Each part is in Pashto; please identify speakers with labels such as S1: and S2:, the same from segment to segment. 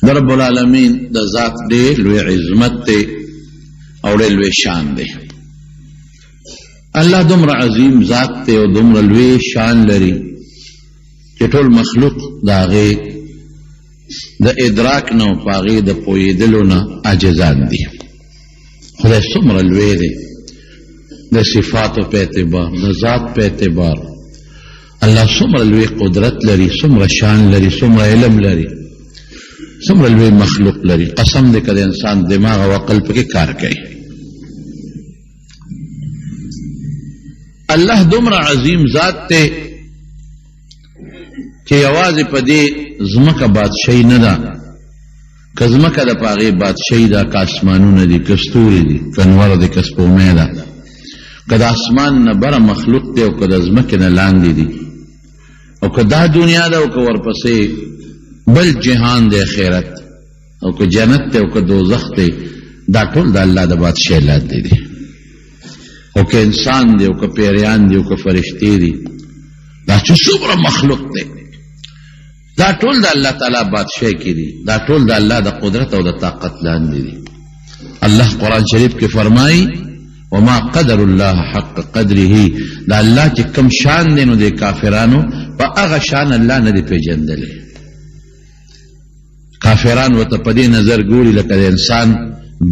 S1: در رب العالمین د ذات ډېر لوی عظمت دی او ډېر لوی شان دی. الله دومره عظیم ذات دی او دومره لوی شان لري چې ټول مخلوق د هغې د ادراک نه او په هغې د پوهېدلو نه عاجزان دي. خدای څومره لوی دی د صفاتو په اعتبار، د ذات په اعتبار. الله څومره لوی قدرت لري، څومره شان لري، څومره علم لري، څومره لوی مخلوق لري. قسم دی که د انسان دماغ او عقل پکې کار کوي. الله دومره عظیم ذات دی چې یوازې په دې ځمکه بادشاهي نه ده، که ځمکه ده په هغې بادشاهي ده، که اسمانونه دي، که ستوري دي، که نور دي، که سپومۍ ده، که د اسمان نه بره مخلوق دی او که د ځمکې نه لاندې دي، او که دا دنیا ده او که ورپسې بل جهان دی خیرت، او که جنت دی او که دوزخ دی، دا ټول د الله د بادشاهۍ لاندې دي. او که انسان دی او که پیریان دي او که فرشتې دي، دا چې څومره مخلوق دی، دا ټول د الله تعالی بادشاهۍ کې دي، دا ټول د الله د قدرت او د طاقت لاندې دي. الله قرآن شریف کې فرمایي وما قدر الله حق قدره، دا الله چې کم شان دی نو د کافرانو په هغه شان الله نه دی پیژندلی. کافران ورته په دې نظر ګوري لکه د انسان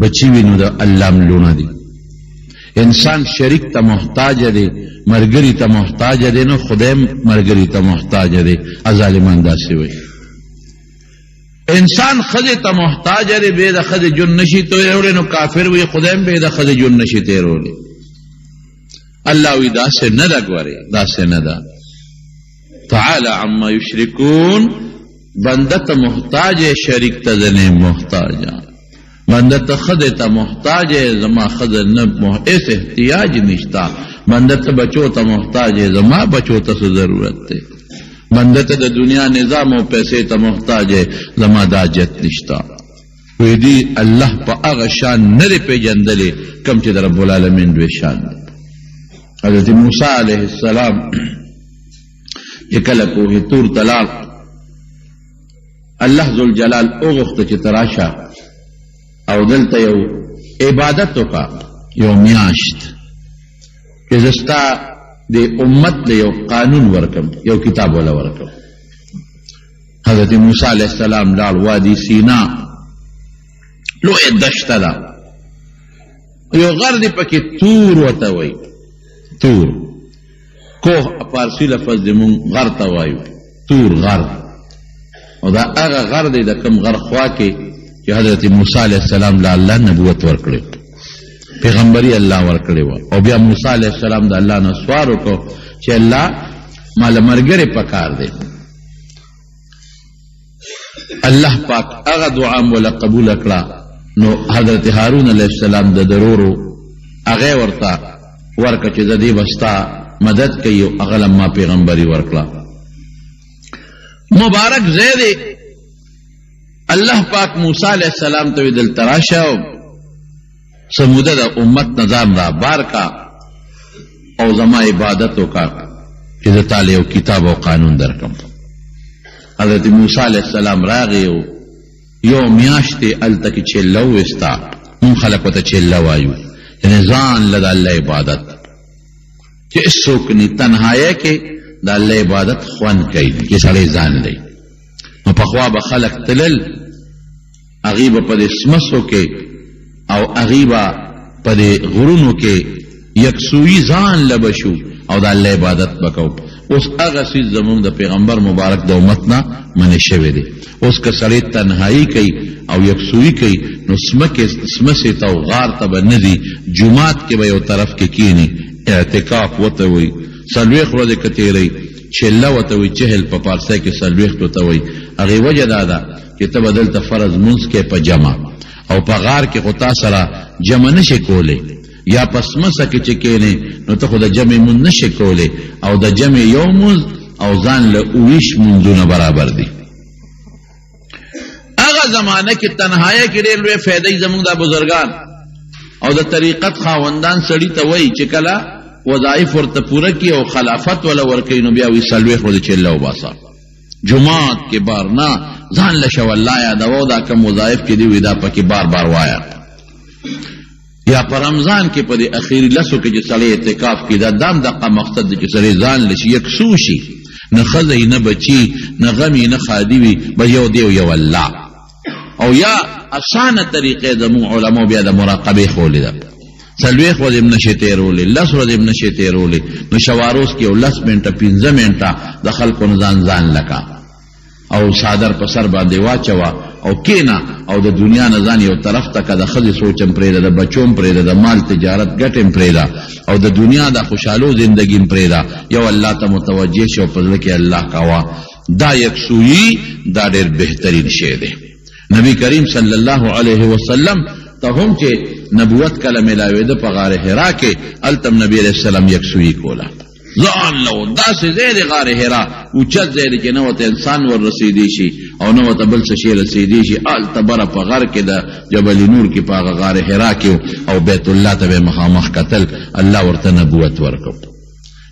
S1: بچي وي نو د الله ملونه دي. انسان شریک ته محتاج دی، مرګري ته محتاج دی، نو خدای مرګري ته محتاج دی. ظالمان داسې وي. انسان ښځې ته محتاج دی، بې د ښځې ژوند نشي تېرولی، نو کافر وي خدای هم بې د ښځې ژوند نشي تېرولی. الله وي داسې نه ده، ګورې داسې نه ده. تعالی عما یشرکون، بنده ته محتاج ہے، شریک ته ځنې محتاج، بنده ته ښځې ته محتاج ہے، زما ښځه نه ایس احتیاج نشتا. بنده ته بچو ته محتاج ہے، زما بچو ته څه ضرورت دی. بنده ته د دنیا نظام او پیسې ته محتاج ہے، زما د حاجت نشتا. وی دی الله په هغه شان نه دی پیژندلی کوم چې د رب العالمین دوی شان دی. حضرت موسی علیه السلام چې کله کوه طور ته لاړ، الله ذوالجلال وغوښته چې ته راشه او دلته یو عبادت وکړه، یو میاشت چې زه ستا د امت له یو قانون ورکم، یو کتاب وله ورکم. حضرت موسی علیه السلام لاړ، وادي سینا لویه دشته ده، یو غر دی پکې تور ورته وایي، تور کوه فارسي لفظ دی، مونږ غر ته وایو تور غر. او دا هغه غر دی د کوم غر خوا کې چې حضرت موسی علیه السلام له الله نبوت ورکړی، پیغمبري الله ورکړی و. او بیا موسی علیه السلام د الله نه سوال وکړو چې الله ماله مرګرې پکار دی. الله پاک هغه دعا مولا قبول کړه. نو حضرت هارون علیه السلام د ضرورو هغه ورته ورکړه چې د دې بستا مدد کوي، او هغه لما پیغمبري ورکړه. مبارک ځای دی. الله پاک موسی علیہ السلام ته دلته راشه او سموده د امت نظام را بار کا او زما عبادت وکړه چې د تعالی یو کتاب او قانون درکم. حضرت موسی علیہ السلام راغی او یو میاشتې هلته کې چیله وویسته، مونږ خلک ورته چیله وایو، یعنې ځان له د الله عبادت چې هېڅوک ني، تنهایۍ کې د الله عبادت خوند کوي چې سړی ځان دی. نو پخوا به خلک تلل، هغوی به په دې سمسو کې او هغوی به په دې غرونو کې یکسویي ځان له به شو او د الله عبادت به کوو. اوس هغه څیز زموږ د پیغمبر مبارک د امت نه منې شوی دی. اوس که سړی تنهایي کوي او یکسویي کوي، نو سمسې ته او غار ته به نه ځي، جومات کې به یو طرف کې کښېني، اعتکاف ورته وایي. څلوېښت ورځې که تېروي، چله ورته وایي، چهل په پارسی کې څلوېښت ورته وایي. هغې وجه دا ده چې ته به دلته فرض مونځ کې په جمع، او په غار کې خو تا سره جمع نشي کولی، یا په سمسه کې چې کښېنې نو ته خو د جمع مونځ نشي کولی، او د جمع یو مونځ او ځان له 19 مونځونه برابر دي. هغه زمانه کې تنهایۍ کې ډېر لوی فایدې زموږ د بزرګان او د طریقت خاوندان سړي ته وایي چې کله وظایف ورته پوره کړي او خلافت ولا ورکوي، نو بیا وایي څلوېښت ورځې چله وباسه، جماعت کې بار نه ځان له شو الله یادوه دا کوم وظایف چې دی وي دا پکې بار بار وایا یا په رمضان کې په دې اخیری لسو کې چې سړی اعتکاف کې دا دام دغه مقصد دی چې سړی ځان لشي یکسو شي نه ښځه نه بچي نه غم نه خادي وي بس یو دی یو الله او یا اسانه طریقې زموږ علماو بیا د مراقبې ښولې ده 40 ورځې هم نشي تېرولی 10 ورځې هم نشي تېرولی نو شواروز کې یو 10 منټه 15 منټه د خلکو نه ځان لکه او صادر په سر باندې واچوه او کینا او د دنیا نه ځان یو طرف ته که د ښځې سوچم پرېږده د بچوم پرېږده د مال تجارت ګټم پرېږده او د دنیا د خوشحالو زندګي م پرېږده یو الله ته متوجه شي او په زړه کې الله کوه دا یکسویي دا ډېر بهترین شی دی نبی کریم صلی الله علیه وسلم ته هم چې نبوت کله میلاوېده په غار حرا کې هلته نبی علیه السلام یکسویي کوله ځان له داسې ځای دی غار حرا اوچت ځای دی چې نه ورته انسان ور رسېدی شي او نه ورته بل څه شی رسېدی شي هلته بره په غر کې د جبل نور کې په هغه غار حرا کې او بیت الله ته به مخامخ کتل الله ورته نبوت ورکړ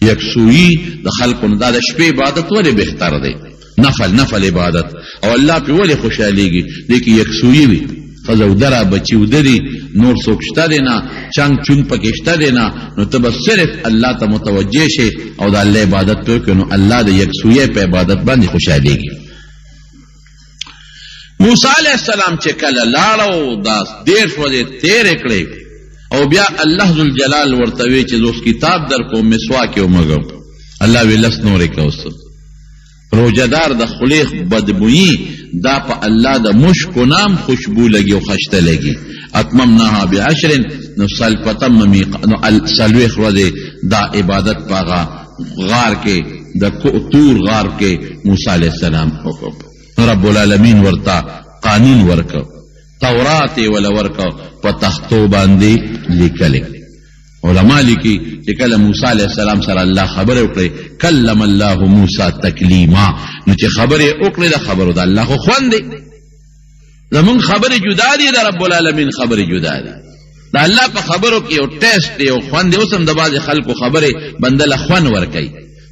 S1: یکسویي د خلکو نه دا د شپې عبادت ولې بهتر دی نفل عبادت او الله پې ولې خوشحالېږي دې کې یکسویي وي ښځه ودره بچي ودري نور څوک شته دی نه چنګ چونګ پکې شته دی نه نو ته به صرف الله ته متوجه شي او د الله عبادت پې وکړې نو الله د یکسویۍ په عبادت باندې خوشحالېږي موسی علیه السلام چې کله لاړو دا 10 ورځې تېرې کړې او بیا الله ذوالجلال ورته وی چې اوس کتاب در کوم مسواک یې ومږم الله وی لس نورې کوه روجدار د خلیخ بدبویی دا په الله د مشکو نام خوشبو لګي او خشته لګي اتممناها بعشر نو سلفتم نو سلويخ ورځې دا عبادت پاغه غار کې د تور غار کې موسی علیہ السلام رب العالمین ورتا قانون ورکو تورات ولا ورکو په تختو باندې لیکل علماء لیکي چې کله موسی علیہ السلام سره الله خبره وکړي کلم الله موسی تکلیما نو چې خبره وکړي د خبرو د الله خو خوند دی زمون خبره جدا دي د رب العالمین خبره جدا دي د الله په خبرو کې یو ټیسټ دی او خوند دی اوسم د بعض خلکو خبره بندله خوند ورکي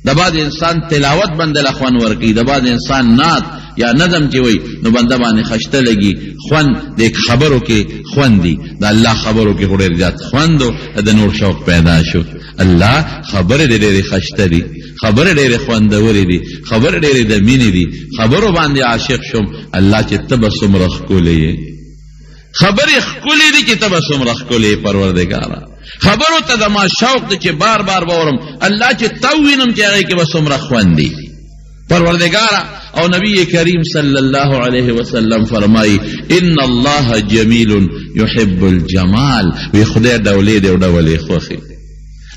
S1: د بعض انسان تلاوت بندله خوند ورکي د بعض انسان نعت یا نظم چې وي نو بنده باندې خشته لګي خوند د خبرو کې خوند دی د الله خبرو کې ډېر زیات خوند او د نور شوق پیدا شو الله خبره ډېرې خشته دي خبره ډېرې خوندورې دي خبره ډېرې د مینې دي خبرو باندې عاشق شوم الله چې تبسم رخکولې خبرې ښکلې دي چې تبسم رخکولې پروردګاره خبرو ته د ما شوق دی چې بار بار باورم الله چې تو وینم چې هغې کې به څومره خوند دی پروردگارا او نبی کریم صلی اللہ علیہ وسلم فرمائی ان اللہ جمیل یحب الجمال وی خدای دولی دی دولی خوخی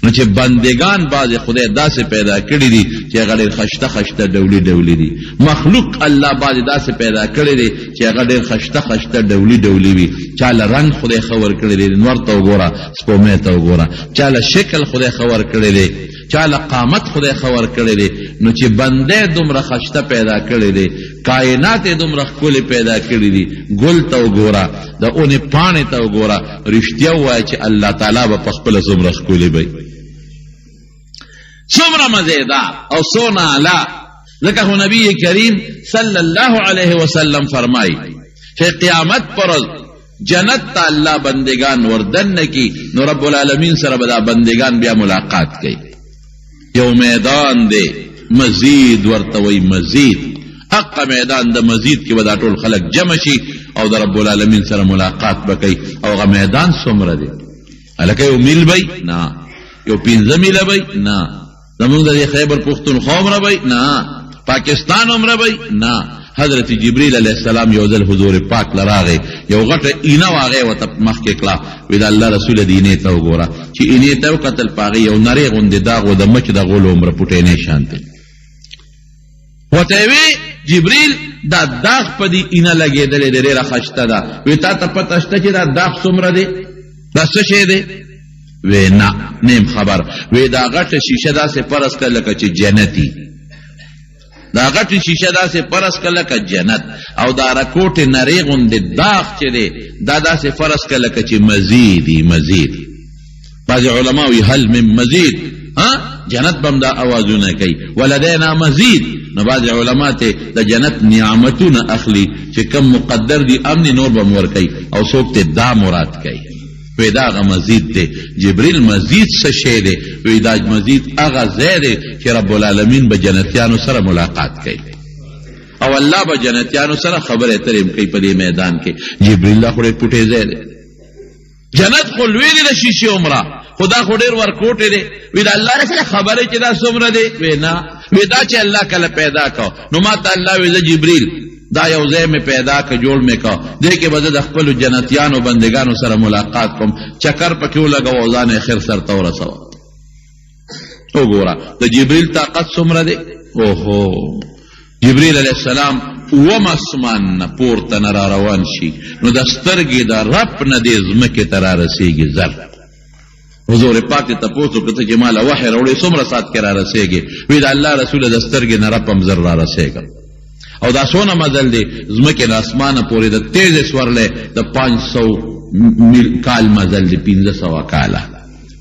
S1: نو چې بندگان بعض خدای داسې پیدا کړی دي چې هغه ډېر خشته خشته ډولي ډولي دي مخلوق الله بعض داسې پیدا کړی دي چې هغه ډېر خشته خشته ډولي ډولي وي چاله رنګ خدای خبر کړی دی نور ته وګوره سپومې ته وګوره چاله شکل خدای خبر کړی دی چاله قامت خدای خبر کړی دی نو چې بنده دومره خشته پیدا کړی دی کائنات دومره ښکلې پیدا کړی دي ګل ته وګوره د اونې پاڼې ته وګوره رښتیا ووایه چې الله تعالی به په خپله څومره ښکلې وي څومره مزیدار او څونه اعلی ځکه خو نبی کریم صلی الله علیه وسلم فرمایي چې قیامت پر جنت ته الله بندگان وردن کی نو رب العالمین سره به دا بندگان بیا ملاقات کوي یو میدان دی مزید ورته وایي مزید حق میدان د مزید کې به دا ټول خلک جمع شي او د رب العالمین سره ملاقات به کوي او هغه میدان څومره دی هلکه یو میل بی نه یو 15 میله بی نه زمونږ د خیبر پختونخوا عمره بی نه پاکستان عمره بی نه حضرت جبریل علیہ السلام یو ځل حضور پاک لراغه یو غټه اینه واغه وته مخکې کړه وی د الله رسول دینه ته وګوره چې اینه ته قتل پاغه یو نری غوندې داغ و د مچ د غول عمر پټې نه شانته وته وی جبریل دا داغ په دې اینه لګېدلې ډېره خشته ده وی تا ته پته شته چې دا داغ څومره دی دا څه شی دی وی نه نیم خبر وی دا غټه شیشه داسې پرس کړه لکه چې جنتی دا غټ شیشه داسې پرس کله که جنت او دا رکوټ نری غوندې داغ چې دی دا داسې فرض کله که چې مزیدی مزید بعض علما وی هل من مزید جنت بم دا اوازونه کوي ولدینا مزید نو بعض علما ته د جنت نعمتونه اخلي چې کم مقدر دي امن نور به مور کوي او څوک ته دا مراد کوي پیدا غ مزید دی جبريل مزید څه شی دی وی دا مزید هغه ځای دی چې رب العالمین به جنتیانو سره ملاقات کوي او الله به جنتیانو سره خبره اترې کوي په دې میدان کې جبريل لا خو پټه ځای دی جنت خو لوی دی د شیشه عمره خدا خو ډېر ورکوټه دی وی دا الله سره خبره چې دا څومره دی وی نه وی دا چې الله کله پیدا کو نو ما ته الله وی جبريل دا یو ځای مې پیدا که جوړ مې کا دې کې به زه د خپلو جنتیانو بندګانو سره ملاقات کوم چکر پکې ولګوه ځان یې خیر سرته ورسوه وګوره د جبریل طاقت څومره دی اوهو جبریل علیه السلام اوم اسمان نه پورته نه را روان شي نو د سترګې د رب نه دې ځمکې ته را رسېږي زر حضور پاک ته تپوس وکړه چې ماله وحی راوړې څومره ساعت کې را رسېږي وی د الله رسوله د سترګې نه رب هم زر را رسېږم او دا سونه مزل دی زمکه د اسمانه پورې د تیز سورلې د 500 کال مزل دی 1500 کاله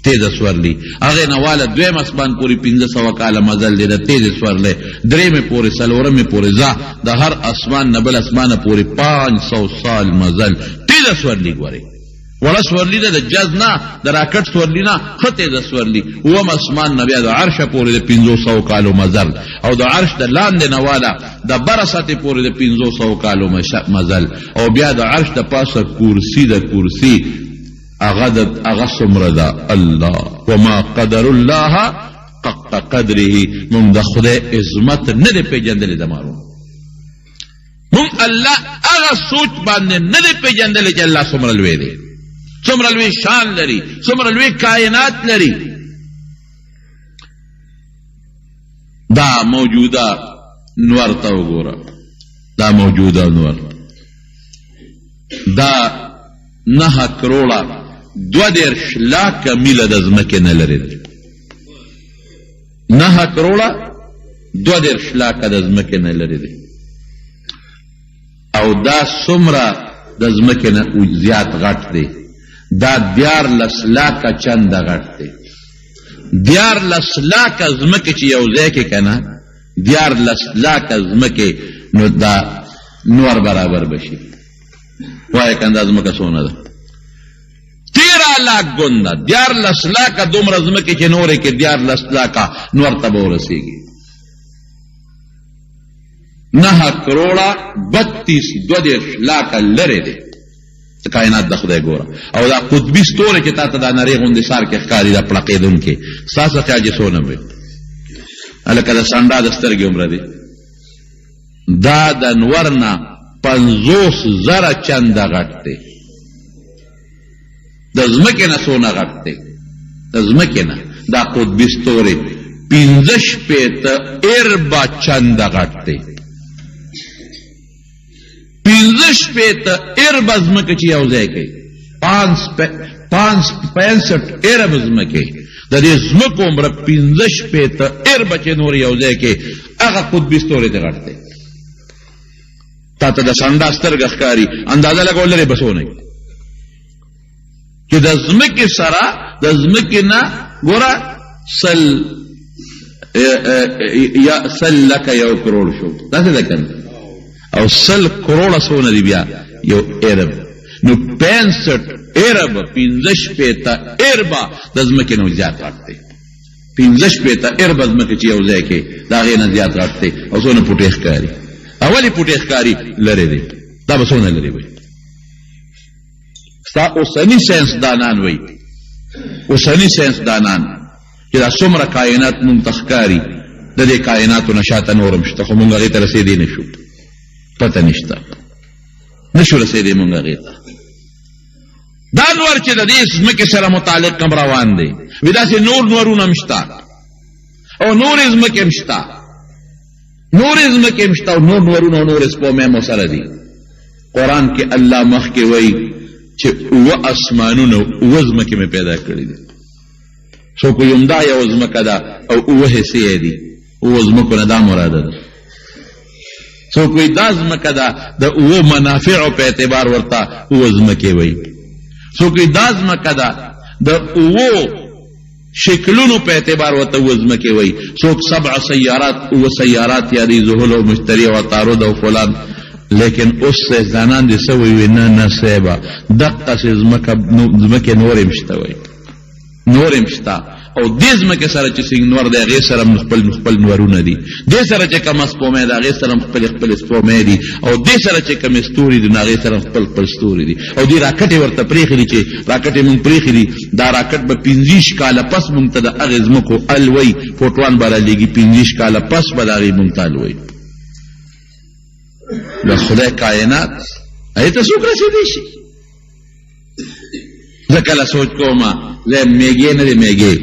S1: تیز سورلی هغه نواله دویم اسمان پورې 1500 کاله مزل دی د تیز سورلې درېمه پورې سلورمه پورې ځه د هر اسمان نبل اسمانه پورې 500 سال مزل تیز سورلی ګوري ولا سورلی د جز نه د راکټ سورلی نه خطه د سورلی اوم اسمان نبی د عرش پورې د 500 کالو مزل او د عرش د لاندې نواله د برسته پورې د 500 کالو مزل او بیا د عرش د پاسه کرسی د کرسی هغه څومره ده الله وما قدر الله حق قدره من د خدای عظمت نه دی پیژندل د مارو من الله هغه سوچ باندې نه دی پیژندل چې الله څومره لوی دی څومره لوی شان لري څومره لوی کائنات لري دا موجوده نور ته وګوره دا موجوده نور دا 9 کروڑه 2.5 لاک میله د ځمکې نه لري 9 کروڑه 2.5 لاک د ځمکې نه لري او دا څومره د ځمکې نه زیات غټ دی دا 14 لاکه چنده غټ دی 14 لاکه ځمکې چې یو ځای کې کنه 14 لاکه ځمکې نو دا نور برابر بشي وایه کنده ځمکه څونه ده 13 لاک ګونده 14 لاکه دومره ځمکې چې نورې کې 14 لاکه نور ته به ورسېږي 9 کروڑه 32 لاکه لرې دی کائنات د خدای ګوره او دا قطبي ستوری چې تا ته دا نری غوندې سار کې ښکاري دا پړقېدونکې ستاسو خیال چې څونه وي هلکه د سانډا د سترګې عمره دی دا د انور نه 50,000 چنده غټ دی د ځمکې نه څونه غټ دی د ځمکې نه دا قطبي ستوری 15 اربه چنده غټ دی 15 اربه ځمکه چې یو ځای کوي 65 اربه ځمکې د دې ځمکو عمره 15 اربه چې نور یو ځای کوي هغه قطبي ستوری ته غټ دی تا ته د سانډا سترګه ښکاري اندازه لګول لري بسونه چې د ځمکې سره د ځمکې نه ګوره سل لکه یو کروڑ شو داسې ده کنه او 100 کروڑه څونه دی بیا یو ارب نو 65 ارب 15 اربه د ځمکې نه زیات غټ دی 15 اربه ځمکه چې یو ځای کې د هغې نه زیات غټ دی او څونه پوټې ښکاري اولی پوټې ښکاري لرې دی دا به څونه لرې وي ستا اوسني ساینسدانان وایي اوسني ساینسدانان چې دا څومره کائنات مونږ ته ښکاري د دې کائناتو نه شاته نور هم شته خو مونږ هغې ته رسېدی نه شو پته نشته نشو رسېدی مونږ هغې ته دا نور چې د دې ځمکې سره متعلق کم روان دی وي داسې نور نورونه هم شته او نورې ځمکې هم شته نورې ځمکې هم شته او نور نورونه او نورې سپومې هم ورسره دي قرآن کې الله مخکې وایي چې 7 اسمانونه 7 ځمکې مې پیدا کړي دي څوک وایي همدا یو ځمکه ده او 7 حصې دي 7 ځمکو نه دا مراده ده څوک وایي دا ځمکه ده د 7 منافعو په اعتبار ورته 7 ځمکې وایي څوک وایي دا ځمکه ده د 7 شکلونو په اعتبار ورته وزمکې وایي. څوک 7 سیارات او سیارات یادي، زحل او مشتري او عطارد او فلان. لیکن اوس سیزدانان دي څه وایي؟ نه صاحبه دقسې ځمکې نورې هم شته وایي، نور هم شته. او دې ځمکې سره چې څنګه نور دی هغې سره هم خپل نورونه دي، دې سره چې کومه سپومۍ ده هغې سره هم خپل سپومۍ دي، او دې سره چې کومې ستوري دي نو هغې سره هم خپل ستوري دي. او دې راکټې ورته پرېښي دي چې راکټې مونږ پرېښي دي، دا راکټ به 25 کاله پس مونږ ته د هغې ځمکو الوی فوټوان به رالیږي، 25 کاله پس به د هغې مونږ ته الوی. د خدای کائنات هغې ته څوک رسېدی شي؟ زه کله سوچ کومه زه میږې نه دی میږې،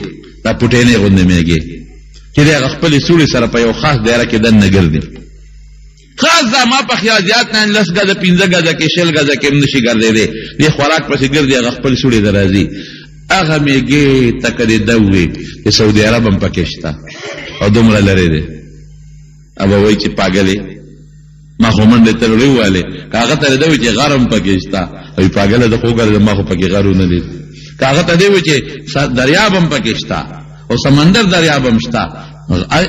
S1: دا پوټینې غوندې میږې چې دی هغه خپلې سوړې سره په یو خاص دایره کې دننه ګرځي. خاص دا ما په خیال زیات نه 10 ګزه 15 ګزه کې 20 ګزه کې هم نشي ګرځېدی، دې خوراک پسې ګرځي، هغه خپل سوړې ته راځي. هغه میږې ته که دې ده ووي چې سعودي عرب هم پکې شته او دومره لرې دی، به وایي چې پاګلې ما خو منډې تللی وویلې، که هغه ته دې ده وایي چې غر هم پکې شته، وایي پاګله ده خو وګوره ما خو پکې غر ونه لید. که هغه ته دې وایي چې دریاب هم پکې شته او سمندر دریاب هم شته،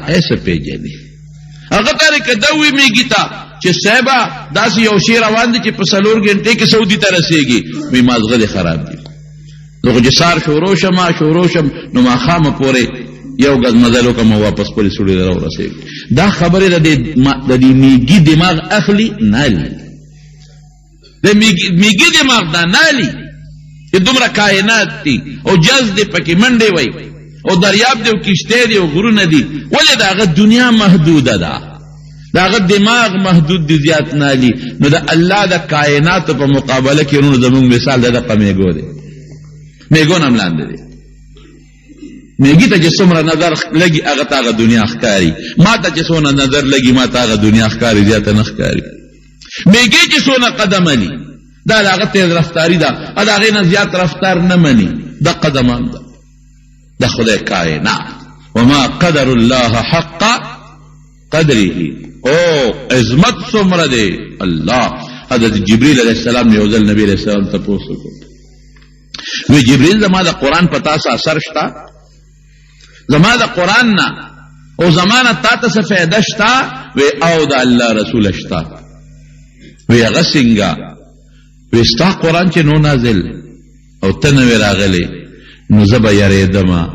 S1: ایسه پیژني. هغه ته که ده وایي میږي ته چې صاحبه داسې یو شی روان دی چې په 4 غنټې کې سعودي ته رسېږي، وایي مازغه دې خراب دي. زه خو چې سهار شروع شم نو ماښامه پورې یو ګز مزل وکړم او واپس خپلې سوړې ته راورسېږم. دا خبرې د دې میږي دماغ اخلي نه الي، د میږي دماغ دا نه الي چې دومره کائنات دي او جز دې پکې منډې وایي او دریاب دی او کشتۍ دی او غرونه دي، ولې د هغه دنیا محدوده ده، د هغه دماغ محدود دی، زیات نه الي. نو د الله د کائناتو په مقابله کې نو زموږ مثال د دغه میږو دی، میږو نه هم لاندې دی. میږي ته چې څومره نظر لګي هغه ته هغه دنیا ښکاري، ما ته چې څونه نظر لګي ما ته هغه دنیا ښکاري، زیاته نه ښکاري. میږي چې څونه قدم الي دا د هغه تیز رفتاري ده، د هغې نه زیات رفتار نه مني، د قدمان ده د خدای کائنات. وما قدر الله حق قدره، او عظمت څومره دی الله. حضرت جبریل علیه السلام یو ځل نبی علیه السلام تپوس وکړ، وی جبریل زما د قرآن په تاسو اثر شته؟ زما د قرآن نه او زما نه تا ته څه فایده شته؟ وی او د الله رسول شته. وی هغه څنګه؟ وی ستا قرآن چې نو نازل او ته نه وې راغلی نو زه به یارېدمه،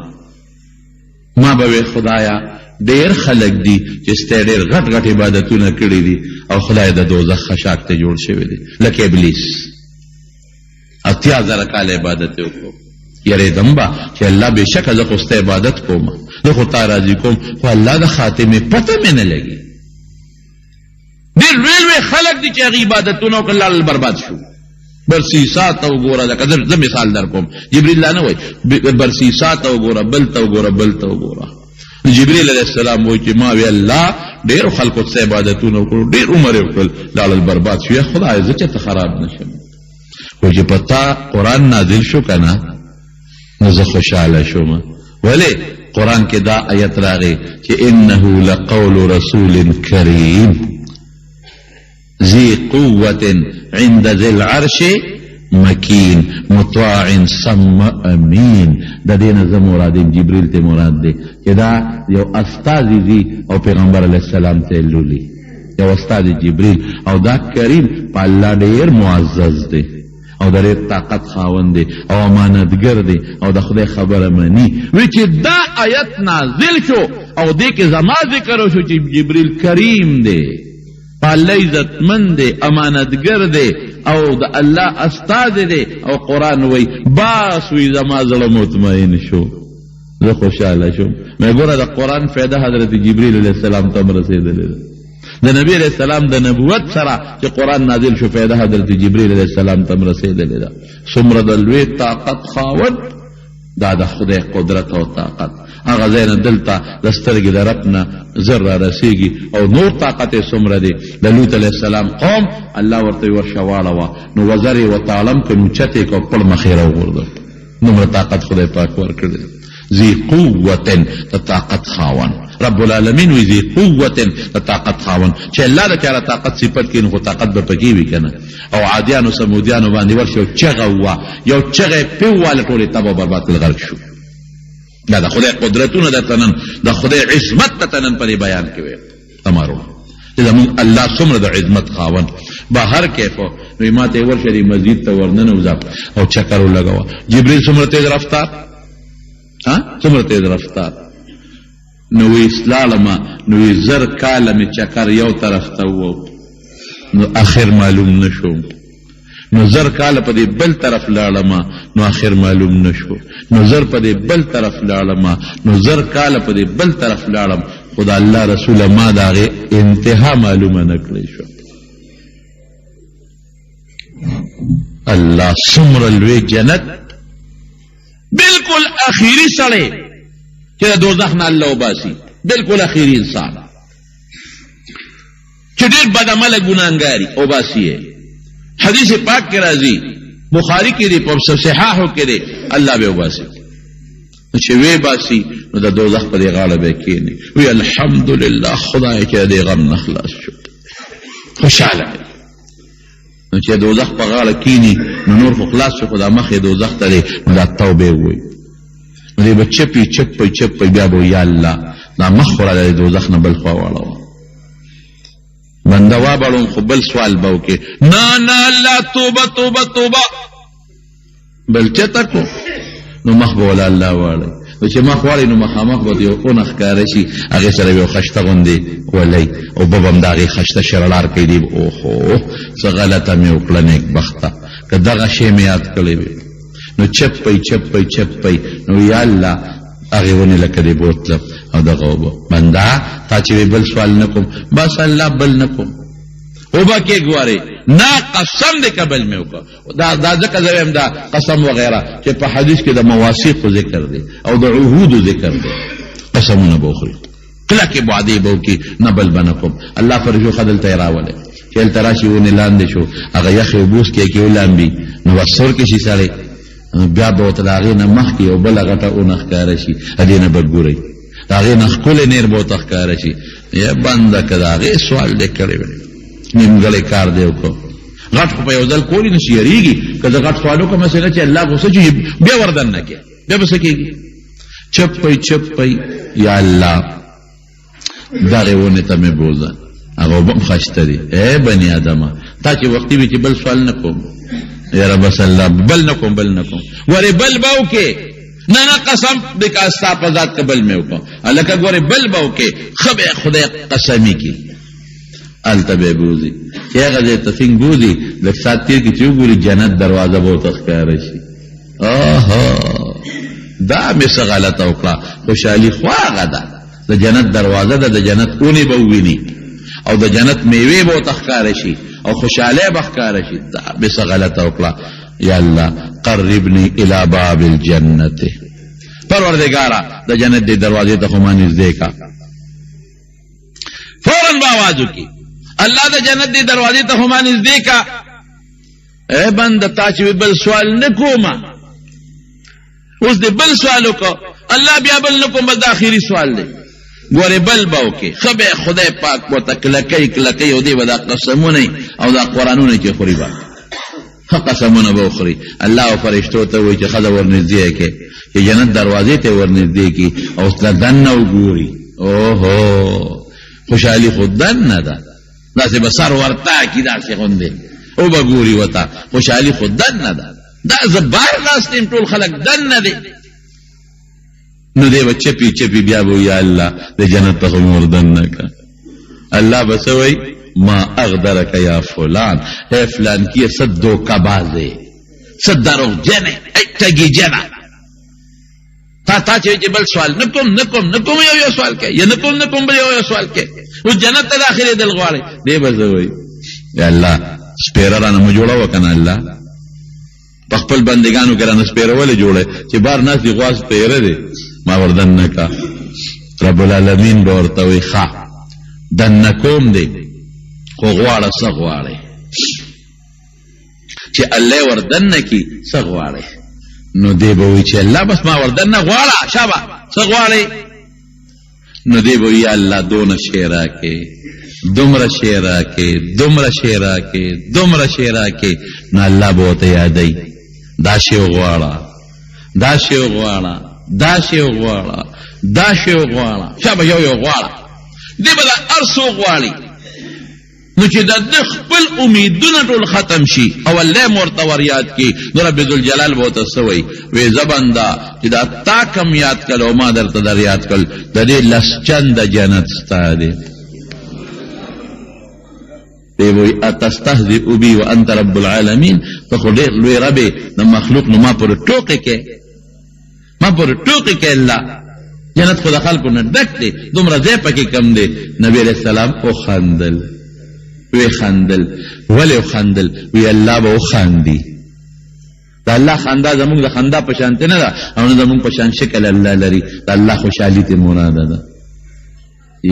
S1: ما به وی خدایا ډېر خلک دي چې ستا ډېر غټ غټ عبادتونه کړي دي او خدای د دوزخ خشاک ته جوړ شوی دی لکه ابلیس، 80,000 کاله عبادت یې وکړو. یریدم با چې الله بېشکه زه خو ستا عبادت کوم، زه خو تا راضي کوم، خو الله د خاتمې پته مې نه لګي. ډېر لوی خلک دي چې هغې عبادتونه وکړل الله برباد شو. برسیسا ته وګوره، لکه زه مثال در کوم، جبریل لا نه وایي برسیسا ته وګوره، بل ته وګوره. جبریل علیه السلام وایي چې ما وی الله ډېرو خلکو ستا عبادتونه وکړو، ډېر عمر یې وکړل، لاړل برباد شو. یا خدای زه چېرته خراب نه شم. وایي چې په تا قرآن نازل شو که نه نو زه خوشحاله شوم. ولې قرآن کې دا آیت راغی چې انه لقول رسول کریم ذی قوة عند ذی العرش مکین مطاع ثم امین. د دې نه زه مراد جبریل ته مراد دی چې دا یو استازي دي او پیغمبر علیه السلام ته لولي، یو استازي جبریل، او دا کریم په الله ډېر معزز دی او د ډېر طاقت خاوند دی او امانتګر دی او د خدای خبره مني. وی چې دا آیت نازل شو او دې کې زما ذکر وشو چې جبریل کریم دی، په الله عزتمند دی، امانتګر دی او د الله استازی دی، او قرآن وی باس وی زما زړه مطمئن شو، زه خوشحاله شوم. مې ګوره د قرآن فایده حضرت جبریل علیه السلام ته هم رسېدلې ده. د نبی علیه السلام د نبوت سره چې قرآن نازل شو فایده حضرت جبریل علیه السلام ته هم رسېدلې ده. څومره د لوی طاقت خاوند، دا د خدای قدرت او طاقت. هغه ځای نه دلته د سترګې د رب نه زر را رسېږي او نور طاقت یې څومره دی. د لوط علیه السلام قوم الله ورته ورشه واړوه نو وزر یې ورته عالم که نو چت یې که خپل مخې راوغورځوه. دومره طاقت خدای پاک ورکړی. ذی قوة د طاقت خاوند رب العالمین وی ذی قوة د طاقت خاوند. چې الله د چاره طاقت صفت کړي نو خو طاقت به پکې وي که نه. او عادیانو سمودیانو باندې ورشي یو چغه وه، یو چغه یې پې وواله ټولې تباه برباد کړل، غرق شو. دا د خدای قدرتونه درته نن د خدای عظمت ته نن په دې بیان کې ویل تمارو چې زموږ الله څومره د عظمت خاوند بهر کیفو نو ما ته ورشه دې مسجد ته ورننوځه او چکر ولګوه جبریل څومره تیز رفتار څومره تیز رفتار نو وی اسلالما نو وی زر کاله می چکر یو طرف ته وو نو اخر معلوم نشو نو زر کاله په دې بل طرف لاړم نو اخر معلوم نشو نو زر په دې بل طرف لاړم نو زر کاله په دې بل طرف لاړم خدا الله رسول ما داغه انتها معلومه نکړی شو الله څومره لوی جنت بالکل اخیری سړی چې د دوزخ نه الله وباسي بالکل اخیری انسان چې ډېر بد عمله ګناهګاري وباسي حدیث پاک کې راځي بخاری کې دی په صحاحو کې دی الله به وباسي چې وی باسي نو د دوزخ په دې غاړه به کېني وی الحمدلله خدای چې دې غم نه خلاص شو خوشاله نو چې دوزخ په غاړه کېني نو نور خو خلاص شو خدا مخې دوزخ ته دی نو دا توبه وي نو دې به چپي بیا به یا الله دا مخ وراله دوزخ نه بل خوا واړو بنده وابړم خو بل سوال به وکړي نه الله توبه بل چته کو نو مخ به ولا الله واړی نو چې مخ واړی نو مخامخ به یو اون ښکاره شي هغې سره یو خشته غوندې ولی او به هم د هغې خشته شرړار کوي دی اوهو څه غلطه مې وکړه نیکبخته که دغه شی مې یاد کړی وي نو چپی نو یا الله هغې ونې لکه دې بوتلم او دغه اوبه بنده تا چې بل سوال نه کوم بس الله بل نه کوم اوبه کې ګورې نه قسم دې قبل مې وکړه دا ځکه زه وایم دا قسم وغیره چې په حدیث کې د مواثیقو ذکر دی او د عهودو ذکر دی قسمونه به وخوري کلکې وعدې به وکړي نه بل به نه کوم الله فرجو ښه دلته یې راولئ چې هلته راشي ونې لاندې شو هغه یخې اوبوس کې ولامبي نو وسور کې شي سړی بیا به ورته د هغې نه مخکې یو بله غټه اونه ښکاره شي هدې نه به ګورئ د هغې نه ښکلې نیر به ورته ښکاره شي یا بنده که د هغې سوال دې کړی وی نیمګړی کار دی وکړو غټ خو په یو ځل کولی نه شي یېرېږي که زه غټ سوال وکړم مثلا چې الله غوسه چې بیا وردن نه کړې بیا به څه کېږي چپی یا الله دغې ونې ته مې بوزه هغه اوبه هم ښایسته دي ای بني آدمه تا چې وختي وي چې بل سوال نه کوم یاره بس الله بل نه کوم ورې بل به وکې نه قسم دې که ستا په ذات که بل مې وکړم هلکه ګورې بل به وکې ښه به خدای قسمي کړي هلته به یې بوځي چې هغه ځای ته څنګه بوځي لږ ساعت تېر کړي چې وګوري جنت دروازه به ورته ښکاره شي دا مې څه غلطه وکړه خوشحالي خو هغه ده د جنت دروازه ده د جنت اونې به وویني او د جنت میوې به ورته ښکاره شي او خوشحالی به ښکاره شي دا مې څه غلطه وکړه یا الله قربني الى باب الجنت پروردگارا د جنت دې دروازې ته خو ما نږدې کا فوراً به آواز وکړي الله د جنت دې دروازې ته خو ما نږدې کا اے بنده تا چې بل سوال نه کومه اوس دې بل سوال وکړه الله بیا بل نه کوم بس د آخري سوال دی ګورې بل به وکړي ښه به خدای پاک ورته کلکۍ او دې به دا قسمونه او دا قرآنونه چې خوري به ښه قسمونه به وخوري الله او فرشتو ته وایي چې ښځه ورنږدې کړي چې جنت دروازې ته ورنږدې کړي او اوس له دننه وګوري اوهو خوشحالي خو دننه ده داسې به سر ورته کړي داسې غوندې او به ګوري ورته خوشحالي خو دننه ده دا زه بار ناست یم ټول خلک دننه دی نو دی به چپي بیا به یا الله د جنت ته خو مې وردننه کړه الله به څه وایي ما اغدرک یا فلان اے فلان کی څه دوکه بازې څه دروغجن ای ټګي جنه تا چې بل سوال نه کوم یو سوال کوي یا نه کوم بل یو سوال کوي اوس جنت ته داخلې دل غواړي دی به څه وایي یا الله سپېره رانه مو جوړوه که نه الله په خپل بندګانو کې رانه سپېره ولې جوړی چې بار ناست دي غوا سپېره دی ما وردننه کا رب العالمین به ورته وایي ښه دننه کوم دی خو غواړه څه غواړې چې الله وردننه کي څه غواړې نو دی به وایي چې الله بس ما وردننه غواړه شابه څه غواړې نو دی به وایي الله دونه شی راکې دومره شی راکې نو الله به ورته یادوي دا شی غواړه دا شی وغواړه دا شی وغواړه شابه یو غواړه دی به دا هر څه وغواړي نو چې د خپل امیدونه ټول ختم شي او الله ورته ور یاد کړي نو رب ذوالجلال به ورته څه وایي وی زه بنده چې دا تا کم یاد کړل او ما درته در یاد کړل د دې لس چنده جنت ستا دی دی وی اتستهزئ بی وانت رب العالمین ته خو ډېر لوی رب د مخلوق نو ما پورې ټوکې کې الله جنت خو د خلکو نه ډک دی دومره ځای پکې کم دی نبی علیه السلام وخندل وی خندل ولی خندل وی الله به وخاندي د الله خندا زمونږ د خندا په شانتې نه ده او نه زمونږ په شان شکل الله لري د الله خوشحالي ته مراده ده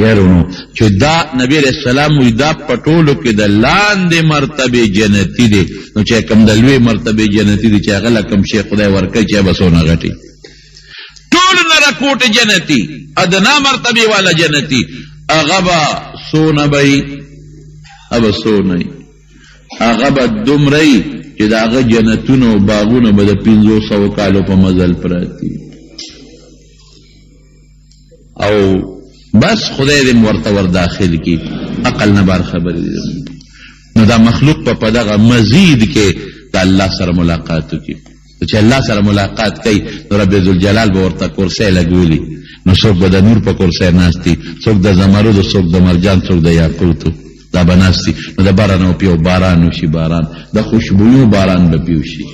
S1: یارونو چې دا نبی علیہ السلام وی دا په ټولو کې د لاندې مرتبه جنتی دی نو چې کوم د لوی مرتبه جنتی دی چې هغه له کوم شی خدای ورکوي چې به څونه غټي ټول نه راکوټ جنتی ادنا مرتبه والا جنتی هغه به څونه به اب سونی هغه به دومره چې د هغه جنتونه او باغونه به د 500 کالو په مزل پراتی او بس خدای دې ورته ور داخل کی عقل نه بار خبر دي نو دا مخلوق په دغه مزید کې د الله سره ملاقات وکړي چې الله سره ملاقات کوي نو رب ذوالجلال به ورته کرسۍ لګولي نو څوک به د نور په کرسۍ ناستي څوک د زمرد څوک د مرجان څوک د یاقوتو دا بناستی نو د باران او پیو باران وشي باران د خوشبویو باران به پیو شي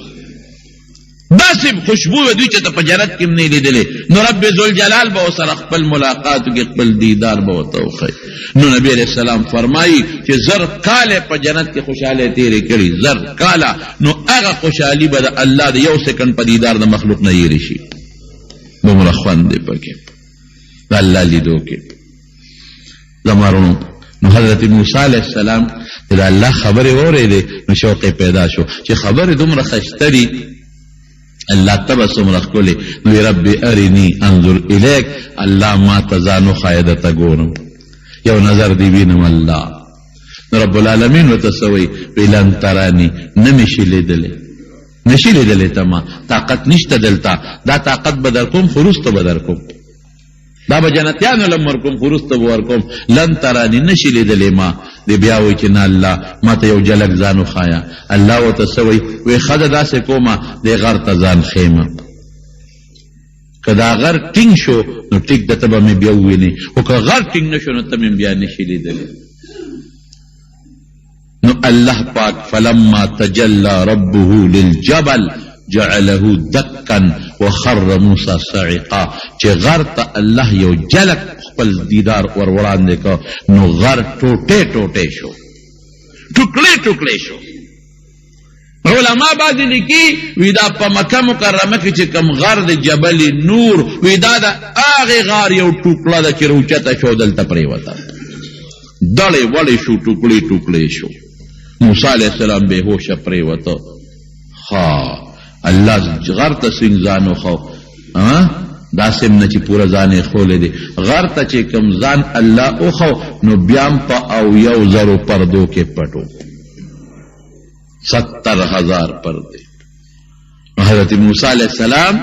S1: داسې خوشبو دوی چې ته په جنت کې نه لیدلې نو رب ذوالجلال به سره خپل ملاقات کې خپل دیدار به ورته وښیي نو نبی علیہ السلام فرمایي چې زر کاله په جنت کې خوشاله تیرې کړي زر کاله نو هغه خوشحالي به د الله د یو سکند په دیدار د مخلوق نه یېرې شي دومره خوند دی پکې د الله لیدو کې زمارونو نو حضرت موسی علیہ السلام د الله خبرې واورېدې نو شوق پیدا شو چې خبرې دومره ښایسته دي الله تبسم رخکلی نو رب ارنی انظر الیک الله ما تزانو خایده تا ګورم یو نظر دی وینم الله نو رب العالمین وتسوي ویلن ترانی نمشي لیدلې تما طاقت نشته دلتا دا طاقت بدر کوم خروست بدر کوم دا به جنتیانو لمر کوم خروست بور کوم لن ترانی نشي لیدلې ما دی بیا وی چې نه الله ما ته یو جلک ځانو خایا الله وتسوي وی خد داسې کومه دی غر ته ځان خیمه کدا غر ټینګ شو نو ټیک دته به مې بیا وویني خو که غر ټینګ نشو نو ته مې بیا نشي لیدلی نو الله پاک فلما تجلى ربه للجبل جعله دکا وخر موسی صعقا چې غر ته الله یو جلک خپل دیدار ور وړاندې کو نو غر ټوټې شو ټوکړې شو علما بعد لیکي وی دا په مکه مکرمه کې چې کم غر د جبل نور وی دا د هغه غار یو ټوکړه د چې روچته شو دلته پریوته دړې وړې شو ټوکړې شو موسی علیہ السلام بے ہوش پریوته ها الله غر ته څنګه ځانو خو دا سم نه چې پورا ځانې خولې دي غر ته چې کم ځان الله او خو نو بیام په او یو زرو پردو کې پټو 70,000 پردے حضرت موسیٰ علیہ السلام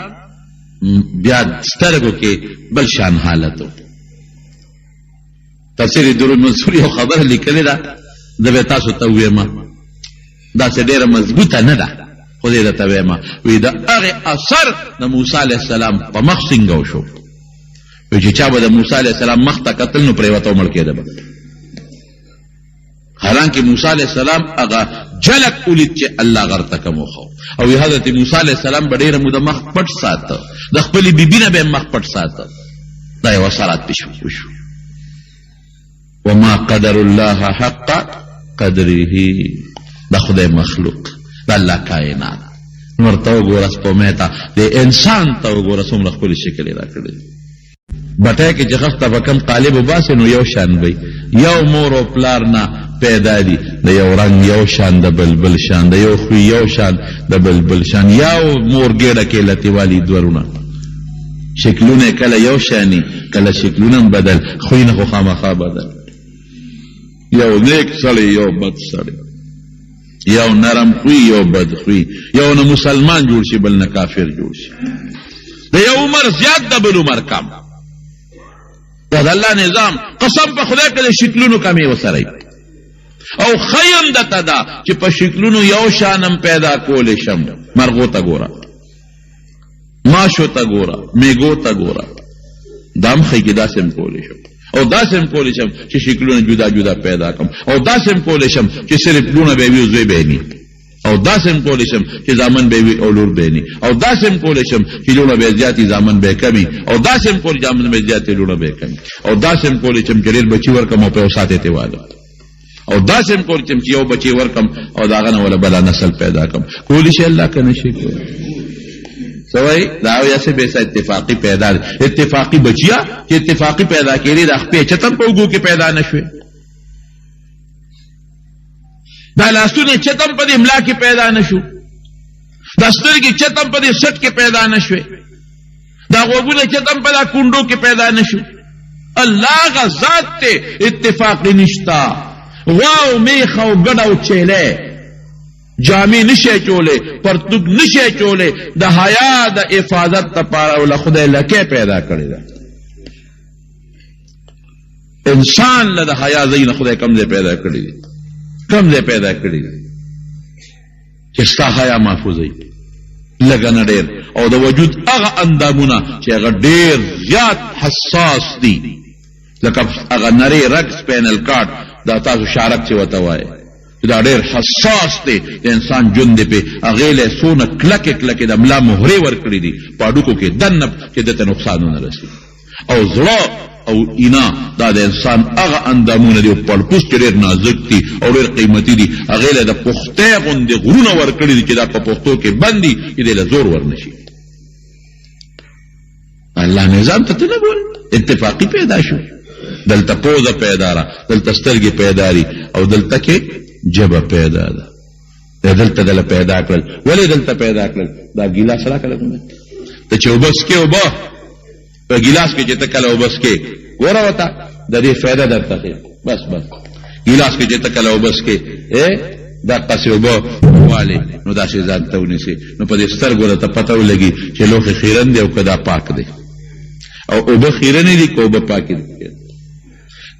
S1: بیا سترگو کے بلشان حالتو تفسیر درالمنصور یو خبر لیکلی دا دبی تاسو تویما دا سے دیر مضبوطه ندا خودی دا تویما وی دا اغی اثر دا موسیٰ علیہ السلام پا مخ سنگو شو وی چی چا با دا موسیٰ علیہ السلام مخ تا قتل نو پریواتو ملکی دا با حالانکہ موسیٰ علیہ السلام اغا جلک اولید چه اللہ غرطا کمو خو او حضرت موسیٰ علیہ السلام بڑیر مو دا مخ پٹ ساتا دا خپلی بی بی نبی مخ پٹ ساتا دا یو سرات پشو وما قدر اللہ حق قدره دا خدای مخلوق دا اللہ کائنات نور تو گورس پو میتا دے انسان تو گورس ہم رخپلی شکلی را کردی بٹای که جخفتا بکم قالب باسی نو یو شان بی یو مورو پلارنا پیدا دی دا یو رنگ یو شان دا بلبل شان دا یو خوی یو شان دا بلبل شان یو مور گیڑا که لطیوالی دورونا شکلونه کلا یو شانی کلا شکلونه بدل خوی نخو خامخا بدل یو نیک سڑی یو بد سڑی یو نرم خوی یو بد خوی یو نه مسلمان جوړ شي بل نه کافر جوړ شي د یو عمر زیات د بل عمر کم. دا د الله نظام. قسم په خدای که د شکلونو کمې وسره او خیم دته دا چې په شکلونو یو شانم پیدا کولی شم. مرغو ته ګوره، ماشو ته ګوره، میګو ته ګوره، دام خی کې داسې هم کولی شم او داسې هم کولی شم چې شکلونه جدا جدا پیدا کم او داسې هم کولی شم چې صرف لونه به وي او زوی به ني او داسې هم کولی شم چې زامن به وي او لور به ني او داسې هم کولی شم چې لونه به زیاتې زامن به کمي او داسې هم کولی زامن به زیاتې لونه به کمي او داسې هم کولی شم چې ډېر بچي ورکم او په یو ساعت یې واده او داسې هم کولی شم چې یو بچی ورکم او د هغه نه وله بله نسل پیدا کم. کولی شي الله که نه شي کولی سوئی داو یا سے بیسا اتفاقی پیدا دے. اتفاقی بچیا چې اتفاقی پیدا کری دا خپې چتم په اوږو کې پیدا نشوي، دا لاسونه چتم په دې املا کې پیدا نشو، دا سترګې چتم په دې سټ کې پیدا نشوي، دا غوږونه چتم په دا کونډو کې پیدا نشو. الله غ ذات ته اتفاقی نشتا. واو میخ او ګډ او چیلې جامع نشه چولے، پرتوک نشه چولے، د حیا د حفاظت لپاره ول خدای لکه پیدا کړی دا. انسان له د حیا زین خدای کم ځای پیدا کړی دی، کم ځای پیدا کړی دی چې ستا حیا محفوظ وي لږ نه ډېر، او د وجود هغه اندامونه چې هغه ډېر زیات حساس دي لکه هغه نری رګ سپینل کارډ، دا تاسو شارک چې ورته وایي دا ډېر حساس دی د انسان ژوند دی پې هغې له څونه کلکې کلکې د ملا مهرې ورکړي دي په هډوکو کې دننه چې ده ته نقصان ونه رسي. او زړه او اینا دا د انسان هغه اندامونه دي او پړپوس چې ډېر نازک دي او ډېر قیمتي دي، هغې له د پختۍ غوندې غرونه ورکړي دي چې دا په پښتو کې بند دي چې دی له زور ورنشي. الله نظام ته ته نه ګورې، اتفاقي پیدا شو. دلته پوزه پیدا را، دلته سترګې پیدا دي او دلته کې جبه پیدا ده. دلته دله پیدا کړل. ولې دلته پیدا کړل؟ دا ګیلاس را کړل ته چې اوبه څکې اوبه په ګیلاس کې چې ته کله اوبه څکې ګوره ورته د دې فایده درته ښیي. بس ګیلاس کې چې ته کله اوبه څکې دقسې اوبه والې نو داسې ځان ته ونیسې نو په دې سترګو درته پته ولګي چې لوښی خیرن دی او که دا پاک دی او اوبه خیرنې دي که اوبه پاکې دي.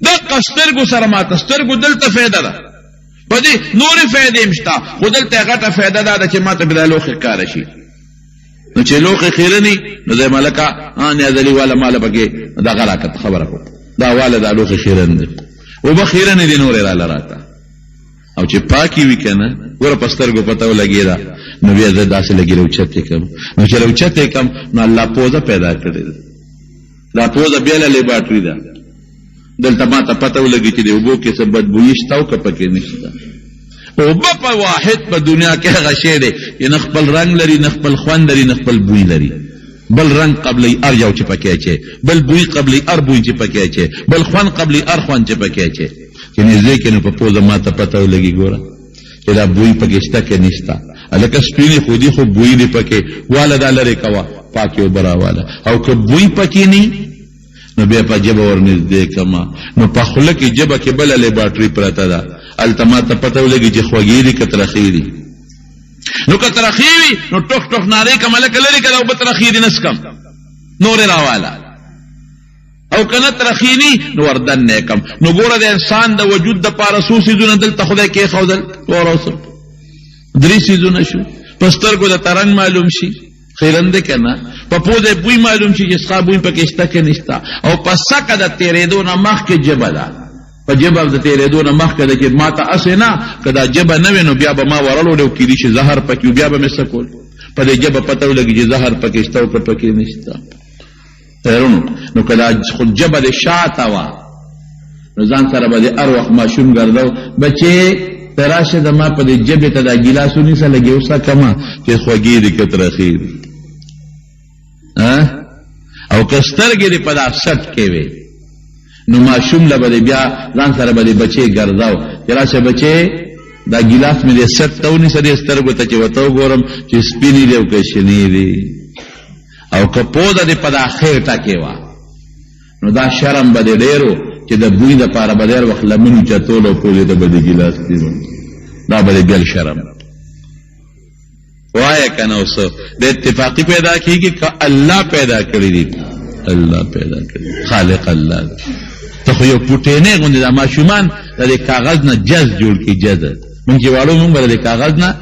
S1: دقه سترګو سره ماته سترګو دلته فایده ده، په دې نورې فایدې هم شته، خو دلته غټه فایده دا ده چې ما ته به دا لوښی ښکاره شي. نو چې لوښی خیرني نو دی ملکه نیازلي واله ماله پکې دغه راکړه خبره کړو دا واله دا لوښی خیرن دی، اوبه خیرنې دي نورې راله راته. او چې پاکې وي که نه ګوره په سترګو پته ولګېده نو بیا زه داسې لږې روچتې کړم. نو چې روچتې کړم نو الله پوزه پیدا کړې ده. دا پوزه بیا له لیباټري ده. دلته ما ته پته ولګي چې د اوبو کې څه بدبویي شته او که پکې نشته. اوبه په واحد په دنیا کې هغه شی دی چې نه خپل رنګ لري، نه خپل خوند لري، نه خپل بوی لري. بل رنګ قبلی ار یو چې پکې اچي، بل بوی قبلی ار بوی چې پکې اچي، بل خوند قبلی ار خوند چې پکې اچي. چې نږدې کې نو په پوزه ما ته پته ولګي ګوره چې دا بوی پکې شته که نشته. هلکه سپینې خو دي خو بوی دې پکې واله دا لرې کوه پاکې اوبه راواله. او که بوی پکې نه نو بیا په جبه ورنږدې کما نو په خوله کې جبه کې بله لیباټري پرته ده. هلته ما ته پته ولګي چې خوږې دي که ترخې دي. نو که ترخې وي نو ټوک ټوک نارې کم هلکه لرې که دا اوبه ترخې دي نسکم نورې راواله، او که نه ترخې ني نو وردنې کم. نو ګوره د انسان د وجود دپاره څو څیزونه دلته خدای کېښودل ورسل 3 څیزونه شو. په سترګو د ترنګ معلوم شي خیرن دی که نه، په پوزه بوی معلوم شي چې ستا بوی پکې شته که نشته، او په سکه د تېرېدو نه مخکې جبه ده. په جبه د تېرېدو نه مخکې ده چې ما ته هسې نه که دا جبه نه وي نو بیا به ما ورلوډ او کېدي شي زهر پکې بیا به مې څه کول. په دې جبه پته ولګي چې زهر پکې شته او که پکې نشته. نو که دا خو جبه د شاته وه نو ځان سره به د هر وخت ماشوم ګرځو بچې ته راشه د ما په دې جبې ته دا ګیلاس ونیسه لږ یو څه کمه چې خوږې دي که ترخې دي. او که سترګې دې په دا سټ کې وې نو ماشوم له به بیا ځان سره به د بچې ګرځاو چې راشه بچې دا ګیلاس مې دې سټ ته ونیسه دې سترګو ته چې ورته وګورم چې سپینې دي او که شنې دي. او که پوزه دې په دا خېټه کې وه نو دا شرم به دې ډېر و چې د بوی دپاره به ډېر وخت لمن اوچتول او پوزې ته به د ګیلاس کېدو دا به دې بل شرم. وایه کنه اوس د اتفاقی پیدا کیږي که الله پیدا کړی دی الله پیدا کړی خالق الله ته خو یو پټینه غوندې د ماشومان د کاغذ نه جز جوړ کی جز مونږ چې واړو مونږ به د کاغذ نه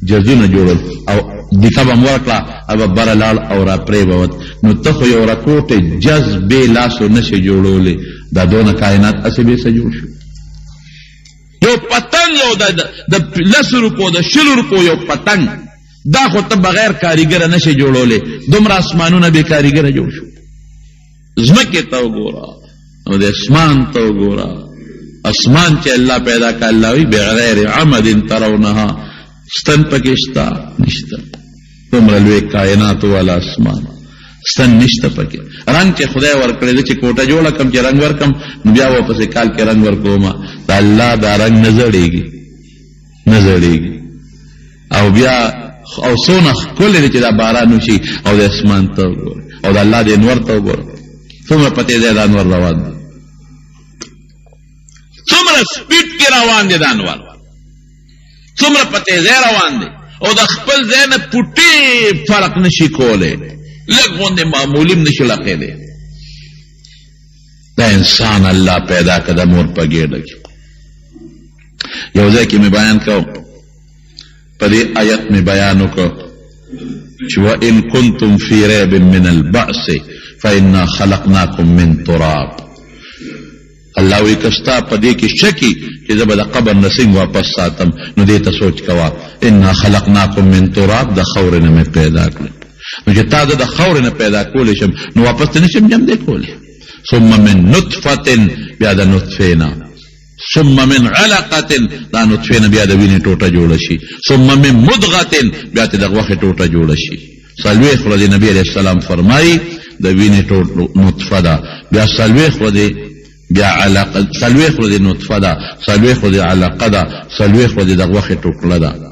S1: جزونه جوړول او دیکه به مو ورکړه او به بره لاړ او را پرې به وت نو ته خو یو راکوټې جز بې لاسو نشې جوړولی دا دونه کائنات هسې بې څه جوړ شو یو پتنګ او د 10 روپو د 20 روپو یو پتنګ دا خو ته بغیر کاریګره نشې جوړولی دومره اسمانونه بې کاریګره جوړ شو ځمکې ته وګوره او د اسمان ته وګوره اسمان چې الله پیدا کړ الله وی بغیر عمد ترونها ستن پکې شته نشته دومره لوی کائنات والا اسمان ستن نشته پکې رنگ چې خدای ورکړی دی چې کوټه جوړه کم چې رنگ ورکم نو بیا واپسې کال کې رنگ ورکوم دا الله دا رنگ نه زړېږي او بیا او څونه ښکلی دی چې دا باران وشي او د اسمان ته وګوره او د الله د انور ته وګوره څومره پتې دی د انور روان دی څومره سپیډ کې روان دی د انور څومره پتې ځای روان دی او د خپل ځای نه پوټې فرق نشي کولی لږ غوندې معمولي هم نشي لقېدی دا انسان الله پیدا کړه د مور په ګېډه کې یو ځای کې مې بیان کوم په دې آیت مې بیان وکړ چې وإن كنتم في ريب من البعث فإنا خلقناكم من تراب الله وی کستا په دې کې شکی چې زه به د قبر نه څنګه واپس ساتم نو دې ته سوچ کوه انا خلقناکم من تراب د خاورې نه مې پیدا کړل نو چې تا د خاورې نه پیدا کولی شم نو واپس ته نشم جمدی کولی ثم من نطفة بیا د نطفې نه ثم من علقة دا نطفې نه بیا د وینې ټوټه جوړه شي ثم من مدغة بیا ته د غوښې ټوټه جوړه شي څلوېښت ورځې نبي علیه السلام فرمایي د وینې نطفه ده بیا څلوېښت ورځې بیا علقه څلوېښت ورځې نطفه ده څلوېښت ورځې علقه ده څلوېښت ورځې د غوښې ټوکړه ده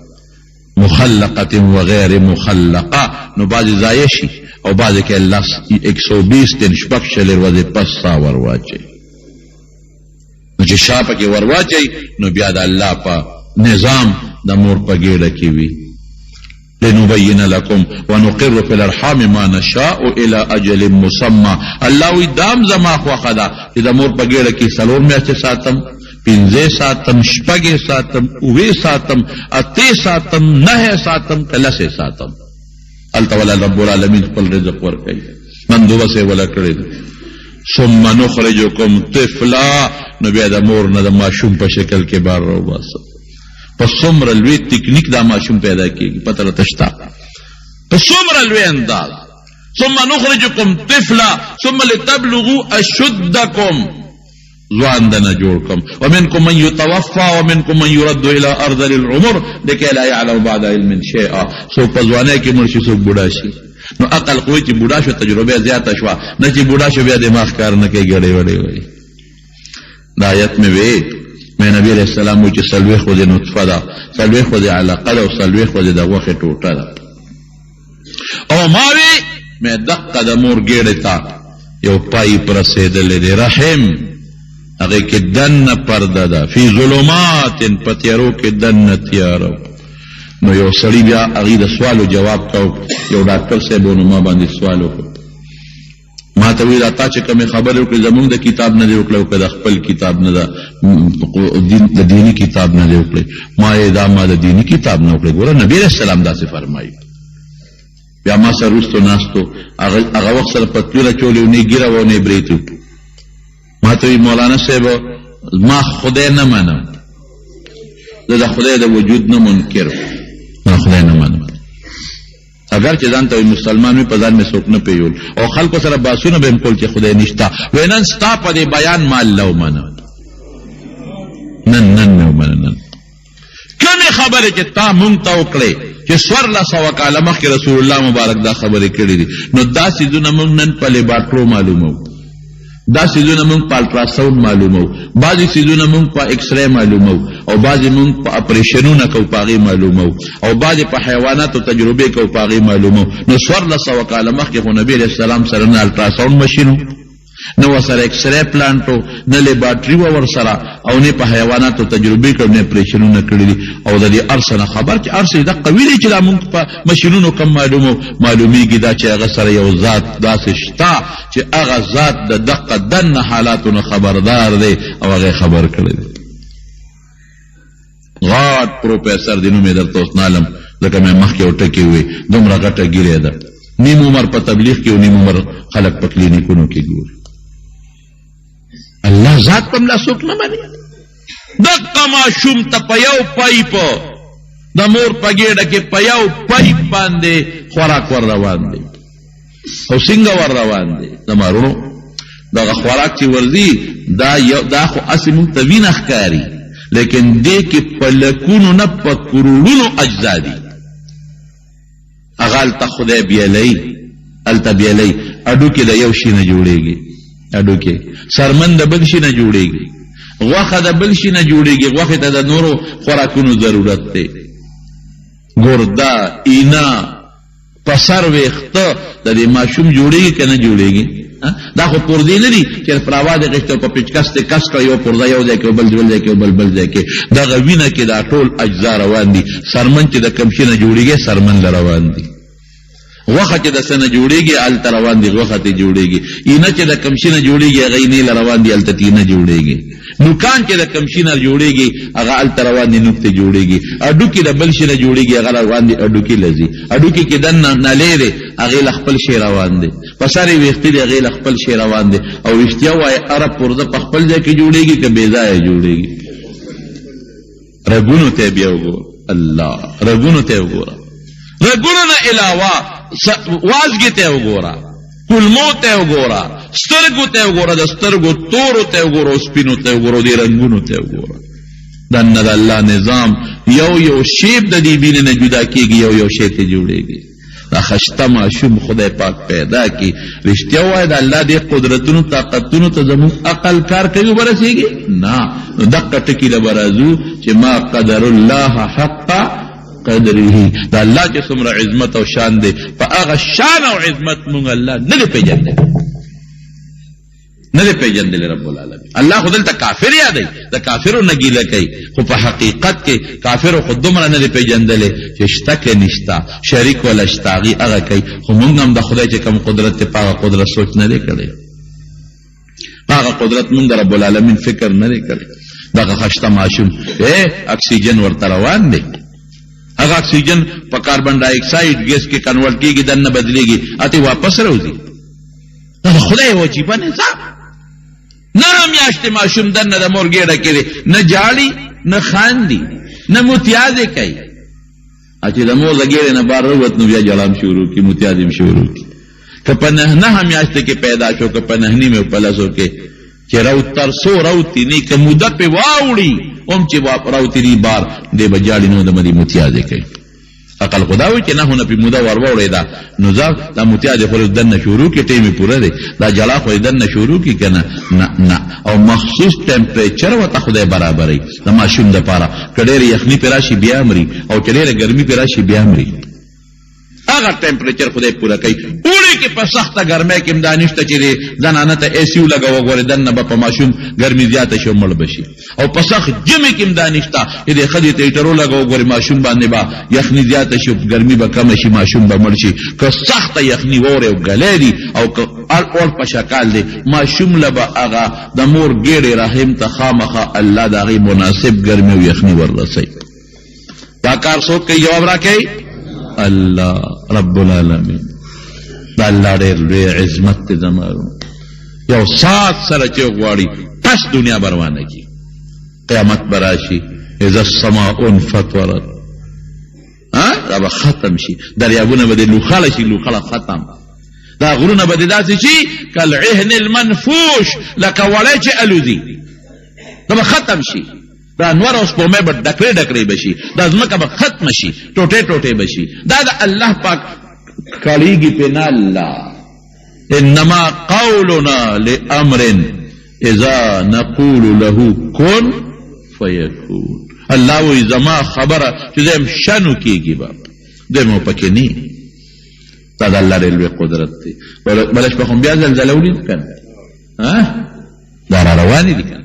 S1: مخلقه و غیر مخلقه نو بعضې ضایع شي او بعضې کې 120 دن شپږ شلې ورځې پس سا ور واچوي نو چې شا پکې ور واچوي نو بیا د الله په نظام د مور په ګېډه کې وي لنبين لكم ونقر في الارحام ما نشاء الى اجل مسمى الله وی دام زما خوخه ده چې د مور په ګېډه کې 4 میاشتې ساتم 15 ساتم 6 ساتم 9 ساتم 8 ساتم 9 ساتم 10 ساتم التولا رب العالمین خپل رزق ورکوي مندوبه سه ولا کړی ثم نخرجكم طفلا نو بیا د مور نه د ماشوم په شکل کې بار راو باسه پس څومره لوی تکنیک دا ماشوم پیدا کیږي پته راته شته پس څومره لوی انداز ثم نخرجكم طفلا ثم لتبلغوا اشدكم ځوان دنه جوړ کوم ومنكم من يتوفى ومنكم من يرد الى ارذل العمر لكي لا يعلم بعد علم شيئا سو په ځوانۍ کې مړ شي سو بوډا شي نو عقل قوي چې بوډا شو تجربه زیاته شو نه چې بوډا شو بیا دماغ کار نه کوي ګړې وړې وي دا آیت مې وی میں نبی علیہ السلام وی چې 4 ورځې نطفه ده 4 ورځې علقه ده او 4 ورځې د غوښې ټوټه ده او ما وی مې دقه د مور ګېډې ته یو پای پر رسېدلی دی رحم هغې کې دننه پرده ده فی ظلمات په تیارو کې دننه تیاره نو یو سړي بیا هغې د سوالو جواب کو یو ډاکټر صاحب نو ما باندې سوال وکړ ما ته وی دا تا چې کومې خبرې وکړې زمونږ د کتاب نه دې وکړې او که د خپل کتاب نه د دیني کتاب نه دې وکړې ما یې دا ما د دیني کتاب نه وکړې ګوره نبي علیه السلام داسې فرمایي بیا ما سره وروستو ناستو هغه وخت سره پتلونه چولې و نه ږیره وه نه بریت ما ته وی مولانا صاحب ما خدای نه منم زه د خدای د وجود نه منکر ما خدای نه منم اگر چې ځان ته مسلمان وي په ځان مې څوک نه پیول او خلکو سره باسونه به م کول چې خدای نشته وی نن ستا په دې بیان ما الله ومنه نن مې ومنه نن کومې خبرې چې تا مونږ ته وکړې چې 1400 کاله مخکې رسول الله مبارک دا خبرې کړې دي نو دا څیزونه مونږ نن په لیبارټرو معلومو دا څیزونه مونږ په الټراساونډ معلومو بعضې څیزونه مونږ په ایکس رے معلومو او بعضې مونږ په اپریشنونه کوو په هغې معلومو او بعضې په حیواناتو تجربې کوو په هغې معلومو نو 1400 کاله مخکې خو نبي علیه السلام سره نه الټراساونډ مشین نه ورسره ایکسرے پلانټ نه لیبارټري ور سره او نه په حیواناتو تجربې کړو نه پریشنونه کړی دي او د دې ارسنه خبر چې ارسه د قوی دی چې دا موږ په ماشینونو کم معلومیږي دا چې هغه سره یو ذات داسې شته چې هغه ذات د دقه دنه حالاتونو خبردار دی او هغه خبر کړی دی. غاټ پروفیسر دی نوم یې درته اوس نه علم ځکه مې مخکې یو ټکې وی دومره غټه ګیرې ده نیم عمر په تبلیغ کې او نیم عمر خلک په کلینیکونو کې ګوري. الله ذات په ملا څوک نه مني. دقه ماشوم ته په یو پایپ د مور په ګېډه کې په یو پایپ باندې خوراک ور روان دی او څنګه ور روان دی د مارونو دغه خوراک چې ورځي دا خو هسې موږ ته وینه ښکاري لیکن دې کې په لکونو نه په کروڑونو اجزا دي. هغه هلته خدای بیلی هلته بیلی اډوکې د یو شي نه جوړېږي اډوکې سرمن د بل شي نه جوړېږي غوښه د بل شي نه جوړېږي غوښې ته د نورو خوراکونو ضرورت دی. ګرده اینا پسر ویښته د دې ماشوم جوړېږي که نه جوړېږي دا خو پردې نه دي چې پر اواز یې غېږته په پیچکس ته کس کړه یو پرده یو ځای کې بل ځای کې بل ځای کې دغه وینه کې دا ټول اجزا روان دي. سرمن چې د کوم شي نه جوړېږي سرمن له روان دي. غوښه چې د څه نه جوړېږي هلته روان دي غوښه ته جوړېږي. اینه چې د کوم شي نه جوړېږي هغه اینې له روان دي هلته تینه جوړېږي. نوکان چې د کوم شي نه جوړېږي هغه هلته روان دي نوک ته جوړېږي. اډوکې د بل شي نه جوړېږي هغه روان دي اډوکې له ځي. اډوکې کې دننه نلې دی هغې له خپل شی روان دی. په سر یې ویښتې دي هغې له خپل شی روان دی. او ویښتیا وایي هره پرده په خپل ځای کې جوړېږي که بې ځایه جوړېږي. رګونو ته یې بیا وګوره الله رګونو ته یې وګوره رګونو نه علاوه وازګې ته یې وګوره کلمو ته یې وګوره سترګو ته یې وګوره د سترګو تورو ته یې وګوره او سپینو ته یې وګوره دې رنګونو ته یې وګوره. دنه د الله نظام یو شیب د دې وینې نه جدا کېږي یو شی ته جوړېږي. دا خشته ماشوم خدای پاک پیدا کی رښتیا وایي د الله دې قدرتونو طاقتونو ته زموږ عقل کار کوي ورسېږي نه نو دقه ټکي له به راځو چې ما قدر الله حق قدره د الله چې څومره عظمت او شان دی په هغه شان او عظمت مونږ الله نه دی پیژندلی نه دی پیژندلی رب العالمین. الله خو دلته کافر یادوي د کافرو نه ګیله کوي خو په حقیقت کې کافرو خو دومره نه دی پیژندلی چې شته که نشته شریک ولا شته هغې هغه کوي خو مونږ هم د خدای چې کوم قدرت دی په هغه قدرت سوچ نه دی کړی په هغه قدرت مونږ د رب العالمین فکر نه دی کړی. دغه خشته ماشوم اکسیجن ورته روان دی هغه اکسیجن په کاربن ډای اکساید ګیس کې کنورټ کېږي دننه بدلېږي اته واپس راوځي. دا خدای عجیبه نظام. نه میاشتې ماشوم دننه د مور ګېډه کې دی نه جاړي نه خاندي نه متیازې کوي. چې د مور د ګېډې نه بار راووت نو بیا جړام شروع کړي متیازې هم شروع کړي. که په نهه میاشتې کې پیدا شو که په نهه نیمې په لسو کې چې تر څو راوتي نه که موده پې واوړي اوم چې راوتي نی بار دی به جاړي نو د مدې متیازې کوي. عقل خدا وي چې نهونه پې موده ور واوړېده نو دا متیازې خو دننه شروع کړي ټیم یې پوره دی دا جړا خو یې دننه شروع کړي که نه او مخصوص ټمپریچر ورته خدای برابروي د ماشوم دپاره که ډېرې یخني پې راشي بیا مري او که ډېره ګرمي پې راشي بیا مري. هغه ټمپریچر خدای پوره کوي. اوړي کې په سخته ګرمۍ کې هم دا نشته چې زنانه ته اے سی ولګوه ګورې دننه به په ماشوم ګرمي زیاته شي او مړ به شي او په سخت ژمي کې هم دا نشته چې دې ښځې ته هیټر ولګوه ګورې ماشوم باندې به یخني زیاته شي ګرمي به کمه شي ماشوم به مړ شي. که سخته یخني واورې او ګلی دي او که اور په شکال دی ماشوم له به هغه د مور ګېډې رحم ته خامخا الله د هغې مناسب ګرمي او یخني وررسوي. دا کار څوک کوي جواب را کوي الله رب العالمین. دا الله ډېر لوی عظمت دی زمارو. یو ساعت سره چې غواړي پس دنیا به روانه کړي قیامت به راشي اذا السماء انفطرت دا به ختم شي دریابونه به دې لوخړه شي لوخړه ختم دا غرونه به دې داسې شي کالعهن المنفوش لکه وړی چې الوځي دا به ختم شي دا انوار او سپومې به ډکړې ډکړې به شي دا ځمکه به ختمه شي ټوټې ټوټې به شي. دا د الله پاک کړیږي پې نه الله. انما قولنا لامر اذا نقول له كن فيكون. الله وی زما خبره چې زم شنو کېږي به دمو پکې نه. دا د الله ډېر لوی قدرت دی. بلش په خو بیا زلزله ولید کنه دا را روانی دي کنه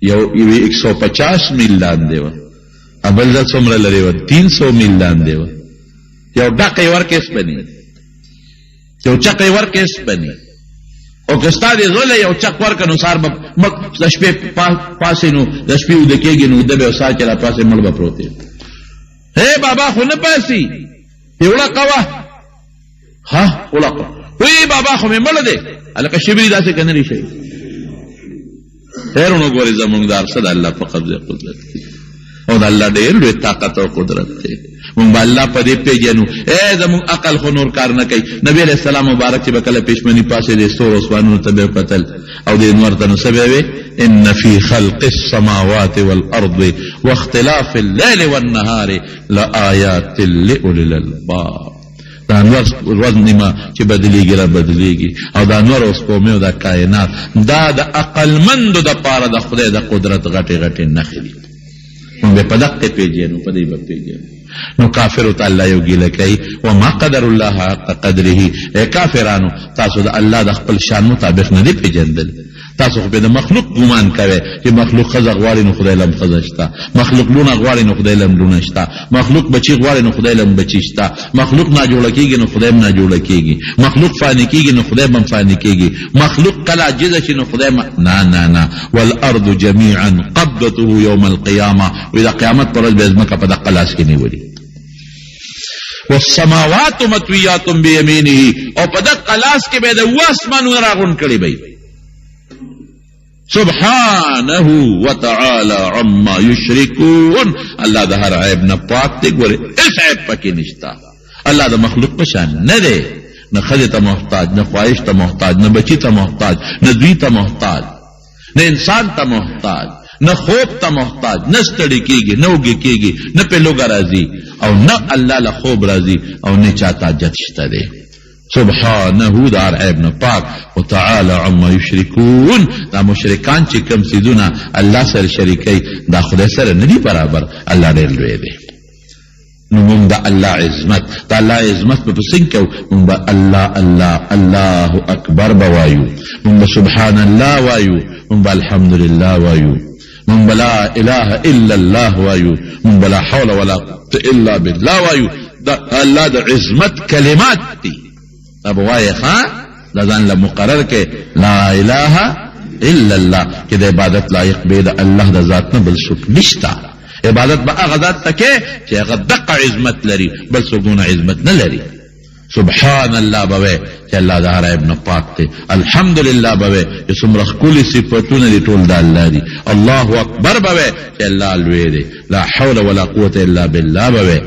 S1: یو 150 میل لاندې وه ابل ځل څومره لرې وه 300 میل لاندې وه یو ډقی ورکیس بني یو چقی ورکیس بني او که ستا دې زوی له یو چق ورکه نو سهار به د شپې پاسې نو د شپې وده کېږي نو وده به یو ساعت چې را پاسې مړ به پروت دی بابا خو نه پاسي وړه قوه ها وړه قوه وی بابا خو مې مړ دی هلکه شبري داسې که نه شي خیر نو ګورې زمونږ د هر څه د الله په قبضه قدرت کې او د الله ډېر لوی طاقت او قدرت دی مونږ به الله په دې پېژنو زمونږ عقل خو نور کار نه کوي نبي علیه السلام مبارک چې به کله پېشمني پاسې د ستورو اسمانونو ته به کتل او د انور ته نو څه به وی ان فی خلق السماوات والارض واختلاف الليل والنهار لآیات لأولی الالباب دا انور ورځ نیمه چې بدلیږي را بدلیږي او دا انور او سپومې او دا کائنات دا د عقلمندو دپاره د خدای د قدرت غټې غټې نښې دي مونږ به په دقې پېژنو په دې به پېژنو نو کافرو ته الله یو ګیله کوي وما قدر الله حق قدره کافرانو تاسو د الله د خپل شان مطابق نه دی پېژندل تاسو خو به د مخلوق ګمان کوئ چې مخلوق ښځه غواړي نو خدای لم ښځه شته مخلوق لونه غواړي نو خدای لم لونه شته مخلوق بچي غواړي نو خدای لم بچي شته مخلوق ناجوړه کېږي نو خدای هم ناجوړه کېږي مخلوق فاني کېږي نو خدای هم فاني کېږي مخلوق کله عاجزه شي نو خدای نه نه نه والارض جميعا قبضته يوم القيامه واذا قیامت پر ورځ به ځمکه په دقه لاس کې نیولي والسماوات مطویات بیمینه او په دقه لاس کې به د اوه اسمانونه راغونډ کړي به سبحانه وتعالى عما يشركون الله د هر عیب نه پاک دی ګوره هیڅ عیب پکې نشته الله د مخلوق په شان نه دی نه ښځې ته محتاج نه خواهش ته محتاج نه بچي ته محتاج نه دوی ته محتاج نه انسان ته محتاج نه خوب ته محتاج نه ستړي کېږي نه اوږې کېږي نه پې لوږه راځي او نه الله له خوب راځي او نه چاته حاجت شته دی سبحانه دا هر عیب نه پاک وتعالى عما یشرکون دا مشرکان چې کوم څیزونه الله سره شریکوي دا خدای سره نه دي برابر الله ډېر لوی دی نو مونږ د الله عظمت د الله عظمت په څنګه کوو مونږ به الله الله الله اکبر به وایو مونږ به سبحان الله وایو مونږ به الحمدلله وایو مونږ به لا اله الا الله وایو مونږ به لا حول ولا قوة الا بالله وایو دا الله د عظمت کلمات دي اب وایي ښه دا ځان له مقرر کې لا اله الا الله چې د عبادت لایق به د الله د ذات نه بل څوک نشته عبادت به هغه ذات ته کې چې هغه دقه عظمت لري بل څوک دونه عظمت نه لري سبحان الله به وایي چې الله د هر عیب نه پاک دی الحمدلله به وایي چې څومره ښکلي صفتونه دي ټول د الله دي الله اکبر به وایي چې الله لوی دی لا حول ولا قوة الا بالله به وایي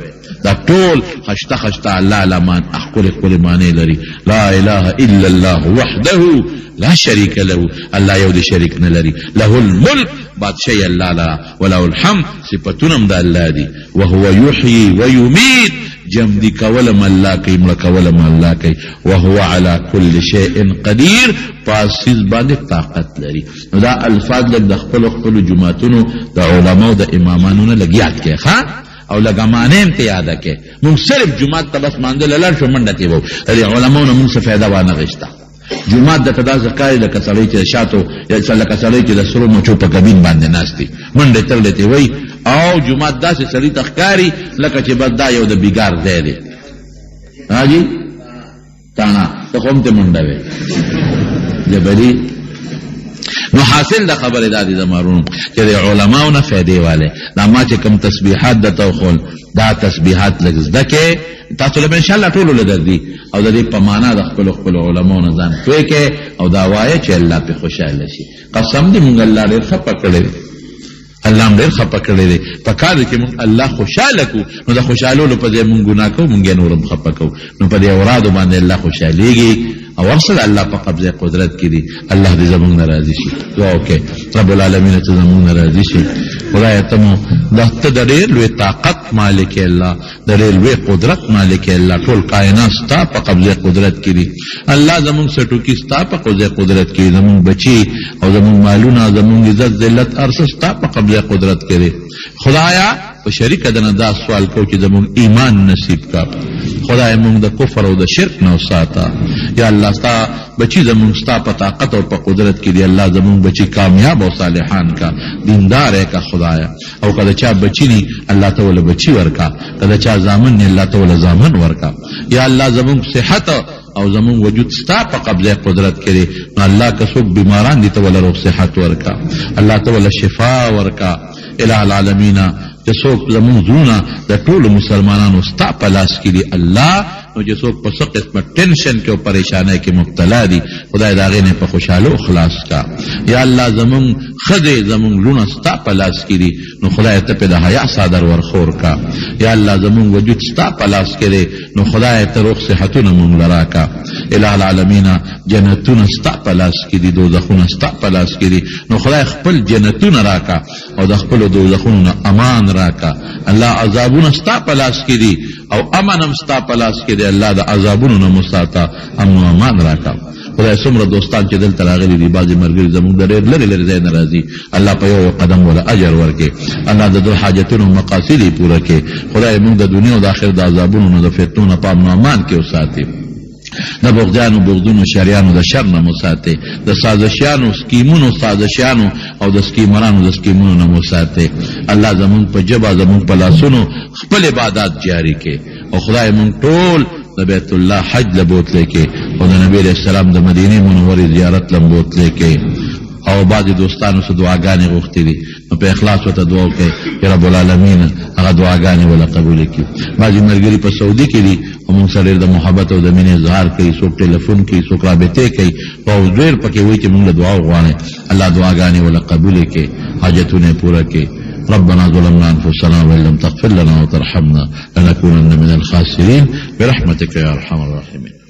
S1: دا ټول خشته خشته الله علمان اخکل اخکل معنی لري لا اله الا الله وحده لا شریک له الله یو دی شریک نه لري له الملک بادشاہی الله لا وله الحمد صفتونم د الله دي وهو يحيي ويميت جم دي کولم الله کوي مړه کولم الله کوي وهو على كل شيء قدير پاسیز باندې طاقت لري نو دا الفاظ د خپل جماعتونو د علماو د امامانو نه لګیات کې ښا او لګه معنی ته یاد کې مونږ صرف جمعات ته بس مانځل لړ شو منډه کې وو علماو نه مونږ څه فائدہ وانه غشتا جمعات د تدا زکای لکه سړی چې شاتو یا لکه سړی چې د سرو مچو په کبین باندې ناشتي منډه ترلته وای او جمعات داسې سړی تخکاری لکه چې بس دا یو د بیګار ځای دی حاجی تانا ته کوم ته منډه وې جبلی نو حاصل د خبره دادی زمارون چې د علماو نه فائدې والے دا ما چې کوم تسبیحات د توخل دا تسبیحات لږ ځکه تاسو له ان شاء الله ټول له دردي او د دې په معنا د خپل علماو نه ځان کوي کې او دا وایي چې الله په خوشاله شي قسم دې مونږ الله ډېر خپه کړی الله ډېر خپه کړی دی په کار کې مونږ الله خوشاله کو نو د خوشالولو په ځای مونږ ګناه کوو مونږ نورم خپه کوو نو په دې اورادو باندې الله خوشاليږي او ورسره الله په قبضه قدرت کې دی الله دې زموږ ناراضي شي دعا وکړه رب العالمین ته زموږ ناراضي شي خدای ته مو د ډېر لوی طاقت مالک الله د ډېر لوی قدرت مالک الله ټول کائنات ستا په قبضه قدرت کې دی الله زموږ سټو کې ستا په قبضه قدرت کې زموږ بچي او زموږ مالونه زموږ عزت ذلت ارس ستا په قبضه قدرت کې دی خدایا په شریکه دنه دا سوال کو چې زموږ ایمان نصیب کا خدای موږ د کفر او د شرک نه وساته یا الله ستا بچی زموږ ستا په طاقت او په قدرت کې دی الله زموږ بچی کامیاب او صالحان کا دیندار کا خدایا او کله چا بچی ني الله تعالی بچی ورکا کله چا زامن نه الله تعالی زامن ورکا یا الله زموږ صحت او زمون وجود ستا په قبضه قدرت کړي نو الله که څوک بیماران دي ته ول روغ صحت ورکا الله تعالی شفا ورکا الہ العالمین چې څوک زمون زونه د ټول مسلمانانو ستا په لاس کې دي الله نو چې څوک په څه قسمه ټینشن کې او پریشانۍ کې مبتلا دي خدای دا غینه په خوشاله او خلاص کا یا الله زمون خدای زمون لونه ستا په لاس کې دي نو خدای ته په د حیا صادر ورخور کا یا الله زمون وجود ستا په لاس کې دي نو خدای ته روغ صحتونه مونږ لرا کا الہ العالمین جنتونه ستا په لاس کې دي دوزخونه ستا په لاس کې دي نو خدای خپل جنتونه راکا او د خپل دوزخونو امان راکا الله عذابونه ستا په لاس کې دي او امن هم ستا په لاس کې دی الله د عذابونو نه مساته امن او امان راکا خدای څومره دوستان چې دلته راغلي دي بعضې ملګري زموږ د ډېر لرې لرې ځای نه راځي الله په یو قدم وله اجر ورکړي الله د دوی حاجتونو مقاصد یې پوره کړي خدای موږ د دنیا او د آخر د عذابونو نه د فتنو نه په امن او امان کې وساتي د بغضیانو بغضونو شریانو د شر نه مساته د سازشیانو سکیمونو سازشیانو او د سکیمرانو د سکیمونو نه مساته الله زمون په جبا زمون په لاسونو خپل عبادت جاری کړي او خدای مون ټول د بیت الله حج لبوتلی کې او د نبی علیہ السلام د مدینه منورې زیارت لبوتلی کې او بعض دوستانو سره دعاګانې غوښتي دي نو په اخلاص ورته دعا وکړئ چې رب العالمین هغه دعاګانې ولا قبول کړي بعضې ملګري په سعودي کې دي او موږ سره ډېر د محبت او د مینې اظهار کوي څوک ټلیفون کوي څوک رابطې کوي او ډېر پکې وایي چې موږ له دعا وغواړئ الله دعاګانې ولا قبول کړي حاجتونه یې پوره کړي ربنا ظلمنا انفسنا وان لم تغفر لنا وترحمنا لنكونن من الخاسرين برحمتك يا ارحم الراحمين